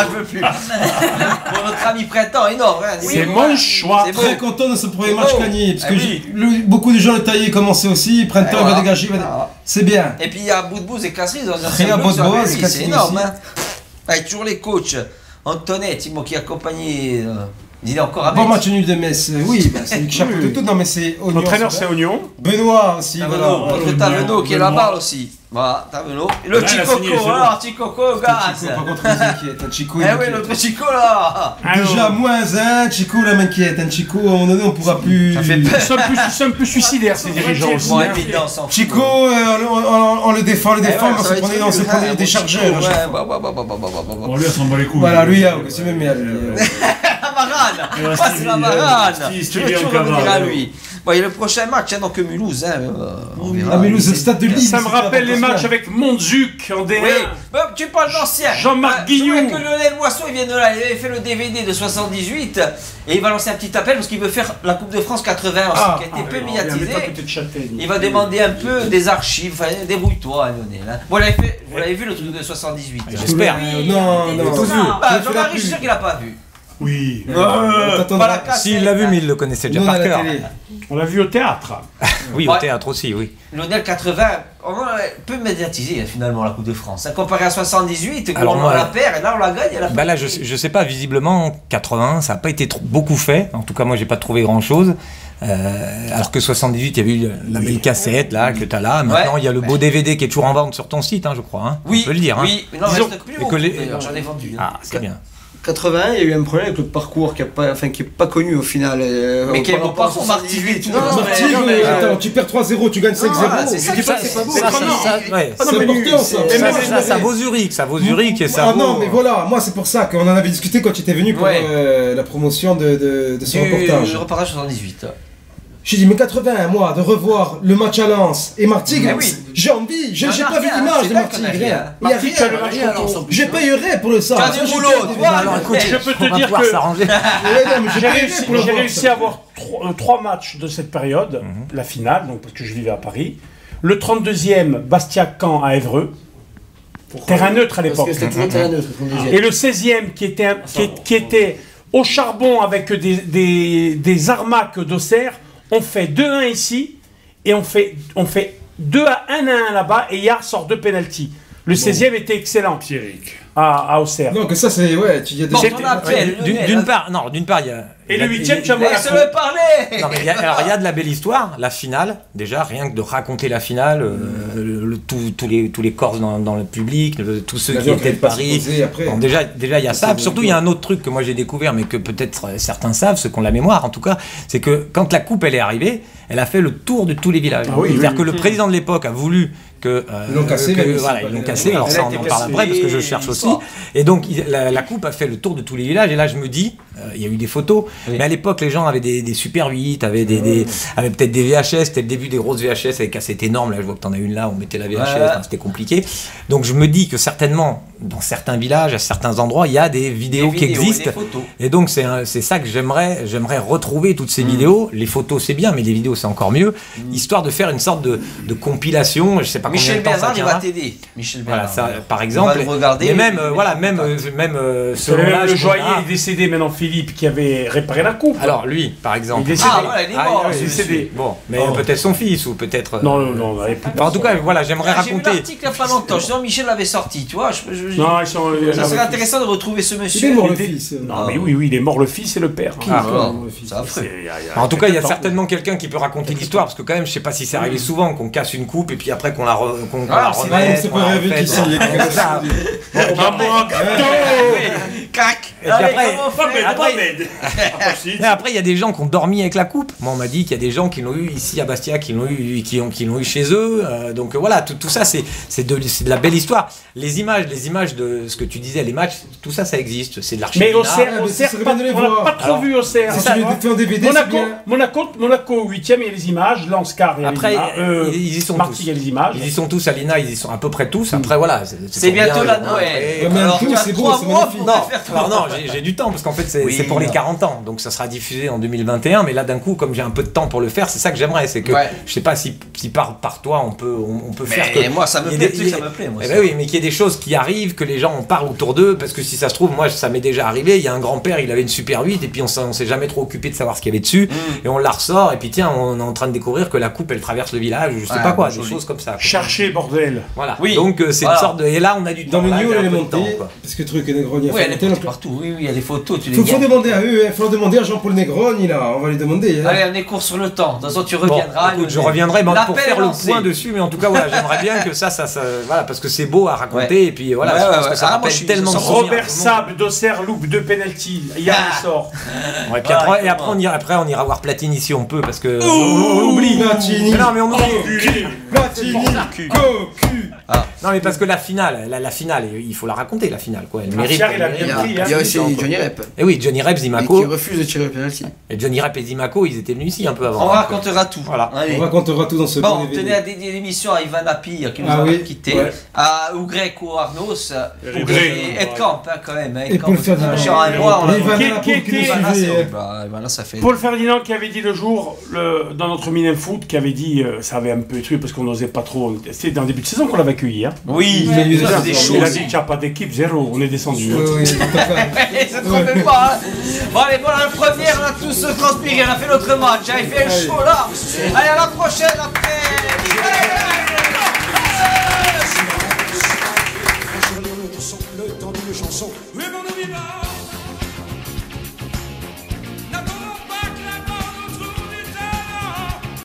je veux plus. Pour notre ami Printemps, énorme. C'est mon choix. Très content de ce premier match gagné, parce que beaucoup de gens le taillaient commencé aussi. Printemps va dégager, c'est bien. Et puis il y a Boudbouz et Casseries dans un c'est énorme. Avec toujours les coachs. Antoinette, qui a accompagné. Il est encore à Metz. Bon match nul de Metz, oui, c'est lui qui chapeaute tout. Non, mais c'est Oignon. Notre traîneur, c'est Oignon. Benoît aussi. Notre Tavenot qui est là-bas aussi. Voilà, Tavenot. Le Chicoco, alors, Chicoco, gaz. Pas contre les inquiètes, un Chico. Eh oui, notre Chico là. Déjà moins un, Chico là m'inquiète. Un Chico, à un moment donné, on pourra plus. Ils sont un peu suicidaires, ces dirigeants aussi. Chico, on le défend, on se prenait des chargeurs. Bon, lui, elle s'en bat les couilles. Voilà, lui, c'est même bien. La marane. C'est la marane. Je veux toujours revenir à lui. Bon, il y a le prochain match, hein, donc Mulhouse. Hein, on verra. Mulhouse, le stade de Lille. Ça me rappelle les matchs avec Montzuc en D1. Oui, bon, tu parles d'ancien. Jean-Marc Guignou. Je vois que Lionel Moisson, il vient de là. Il avait fait le DVD de 78 et il va lancer un petit appel parce qu'il veut faire la Coupe de France 80 aussi, qui a été peu médiatisée. Il va demander un peu des archives. Enfin, débrouille-toi, Lionel. Hein. Bon, vous l'avez vu le truc de 78. J'espère. Non. Jean-Marie, je suis sûr qu'il l'a pas vu. Oui. S'il l'a vu, mais il le connaissait déjà par cœur. On l'a vu au théâtre. Oui, au théâtre aussi, oui. Lionel 80, on a peu médiatisé finalement la Coupe de France. Ça, comparé à 78, alors on la perd et là on la gagne. Là, je sais pas, visiblement, 81, ça n'a pas été beaucoup fait. En tout cas, moi, j'ai pas trouvé grand-chose. Alors que 78, il y avait eu la belle cassette là, que tu as là. Maintenant, il y a le beau DVD qui est toujours en vente sur ton site, hein, je crois. Hein. Oui, on peut le dire. Oui, mais non, disons, reste plus beaucoup, j'en ai vendu. Ah, c'est bien. 81, il y a eu un problème avec le parcours qui est pas connu au final. Mais quel beau parcours, Martigues. Attends, tu perds 3-0, tu gagnes 5-0. C'est pas beau. C'est important ça. Ça vaut Zurich et ça vaut... Ah non, mais voilà, moi c'est pour ça qu'on en avait discuté quand tu étais venu pour la promotion de ce reportage. Le reportage 78. J'ai dit, mais 81, moi, de revoir le match à Lens et Martigues, j'ai envie, j'ai pas vu d'image de Martigues, rien. Il n'y a rien. Je payerais pour le ça. T'as du boulot, je peux te dire que j'ai réussi à avoir 3 matchs de cette période, la finale, donc parce que je vivais à Paris, le 32e Bastia-Caen à Évreux, terrain neutre à l'époque, et le 16e qui était au charbon avec des armacs d'Auxerre. On fait 2-1 ici et on fait 2-1 là-bas et Yard sort 2 pénaltys. Le 16e était excellent. Pierrick. À Auxerre. Donc ça c'est tu y a des d'une part il y a et le 8e tu as laisse le parler. Non mais il y a de la belle histoire, la finale déjà, rien que de raconter la finale, tous les Corses dans le public, tous ceux qui étaient de Paris. Bon, déjà il y a ça, surtout il y a un autre truc que moi j'ai découvert mais que peut-être certains savent, ceux qui ont la mémoire en tout cas, c'est que quand la coupe elle est arrivée, elle a fait le tour de tous les villages. C'est-à-dire que le président de l'époque a voulu ils l'ont cassé, alors ça on en parle après parce que je cherche aussi. Et donc la coupe a fait le tour de tous les villages et là je me dis, il y a eu des photos, mais à l'époque les gens avaient des Super 8, avaient peut-être des VHS, c'était le début des grosses VHS avec cassettes énormes, là je vois que t'en as une là, on mettait la VHS, c'était compliqué. Donc je me dis que certainement dans certains villages, à certains endroits, il y a des vidéos qui existent. Et donc c'est ça que j'aimerais retrouver toutes ces vidéos. Les photos c'est bien, mais les vidéos c'est encore mieux, histoire de faire une sorte de compilation, je sais pas Michel Bernard, il va t'aider. Michel Bernard. Voilà, ça, par exemple. Et même selon le joaillier est décédé maintenant, Philippe, qui avait réparé la coupe. Alors lui, par exemple. Il est décédé. Il est mort. Il est décédé. Bon, mais peut-être son fils ou peut-être. Non. En tout cas, voilà, j'aimerais raconter. J'ai vu l'article il n'y a pas longtemps. Sinon Michel l'avait sorti, tu vois. Ça serait intéressant de retrouver ce monsieur. Il est mort le fils. Non, mais oui, il est mort le fils et le père. En tout cas, il y a certainement quelqu'un qui peut raconter l'histoire parce que quand même, je sais pas si c'est arrivé souvent qu'on casse une coupe et puis après qu'on la remet. C'est pas rêvé qui sont les Clac. Après, il y a des gens qui ont dormi avec la coupe. Moi, on m'a dit qu'il y a des gens qui l'ont eu ici à Bastia, qui l'ont eu chez eux. Donc voilà, tout ça, c'est de la belle histoire. Les images de ce que tu disais, les matchs, tout ça, ça existe. C'est de l'archive. Mais Auxerre, on n'a pas trop vu Auxerre. Monaco 8e, il y a les images. Lanscar, il y a les images. Ils y sont tous. Il y a les images. Ils y sont tous à l'INA, ils y sont à peu près tous. Après, voilà. C'est bientôt la Noël. C'est beau, c'est magnifique. Alors non, j'ai du temps parce qu'en fait c'est pour les 40 ans, donc ça sera diffusé en 2021. Mais là d'un coup, comme j'ai un peu de temps pour le faire, c'est ça que j'aimerais, c'est que je sais pas si par toi on peut faire que. Moi ça me plaît, ça me plaît. Oui, mais qu'il y ait des choses qui arrivent, que les gens en parlent autour d'eux, parce que si ça se trouve, moi ça m'est déjà arrivé. Il y a un grand-père, il avait une Super 8 et puis on s'est jamais trop occupé de savoir ce qu'il y avait dessus et on la ressort et puis tiens, on est en train de découvrir que la coupe elle traverse le village, je sais pas quoi, des choses comme ça. Chercher bordel. Voilà. Donc c'est une sorte de. Et là on a du temps. Dans le New, elle est montée. Parce que truc Negroni a fait. Elle est partout. Oui, il y a des photos. Il faut demander à eux, il faut demander à Jean-Paul Negroni là, on va lui demander. Allez, on est court sur le temps. De toute façon, tu reviendras. Écoute, je reviendrai pour faire le point dessus, mais en tout cas, voilà, j'aimerais bien que ça, voilà, parce que c'est beau à raconter, et puis voilà, je pense que ça rappelle tellement de souvenirs. Robert Sable d'Auxerre loupe 2 pénaltys. Hier, il sort. Et après, on ira voir Platini si on peut, parce que on oublie. Platini. Non, mais on oublie. Platini, Cocu. Non mais parce que la finale, il faut la raconter la finale quoi. Elle mérite. Il y a aussi Johnny Rep. Et oui, Johnny Rep, Zimaco. Qui refuse de tirer le penalty. Et Johnny Rep et Zimaco, ils étaient venus ici un peu avant. On racontera tout. Voilà. On racontera tout dans ce bon, on tenait à dédier l'émission à Ivan Api qui nous a quitté, à Ougreko Arnos et Edkamp quand même. Et Paul Ferdinand. Paul Ferdinand qui avait dit le jour dans notre Minen Foot, qui avait dit ça avait un peu truc parce qu'on n'osait pas trop. C'était dans le début de saison qu'on l'avait accueilli. Hein. Oui, il a dit qu'il n'y a pas d'équipe, zéro, on est descendu. Oui, ça ne trompait pas. Hein. Bon, allez, voilà, la première, on a tous transpiré, on a fait notre match. Il fait chaud là. Allez, à la prochaine.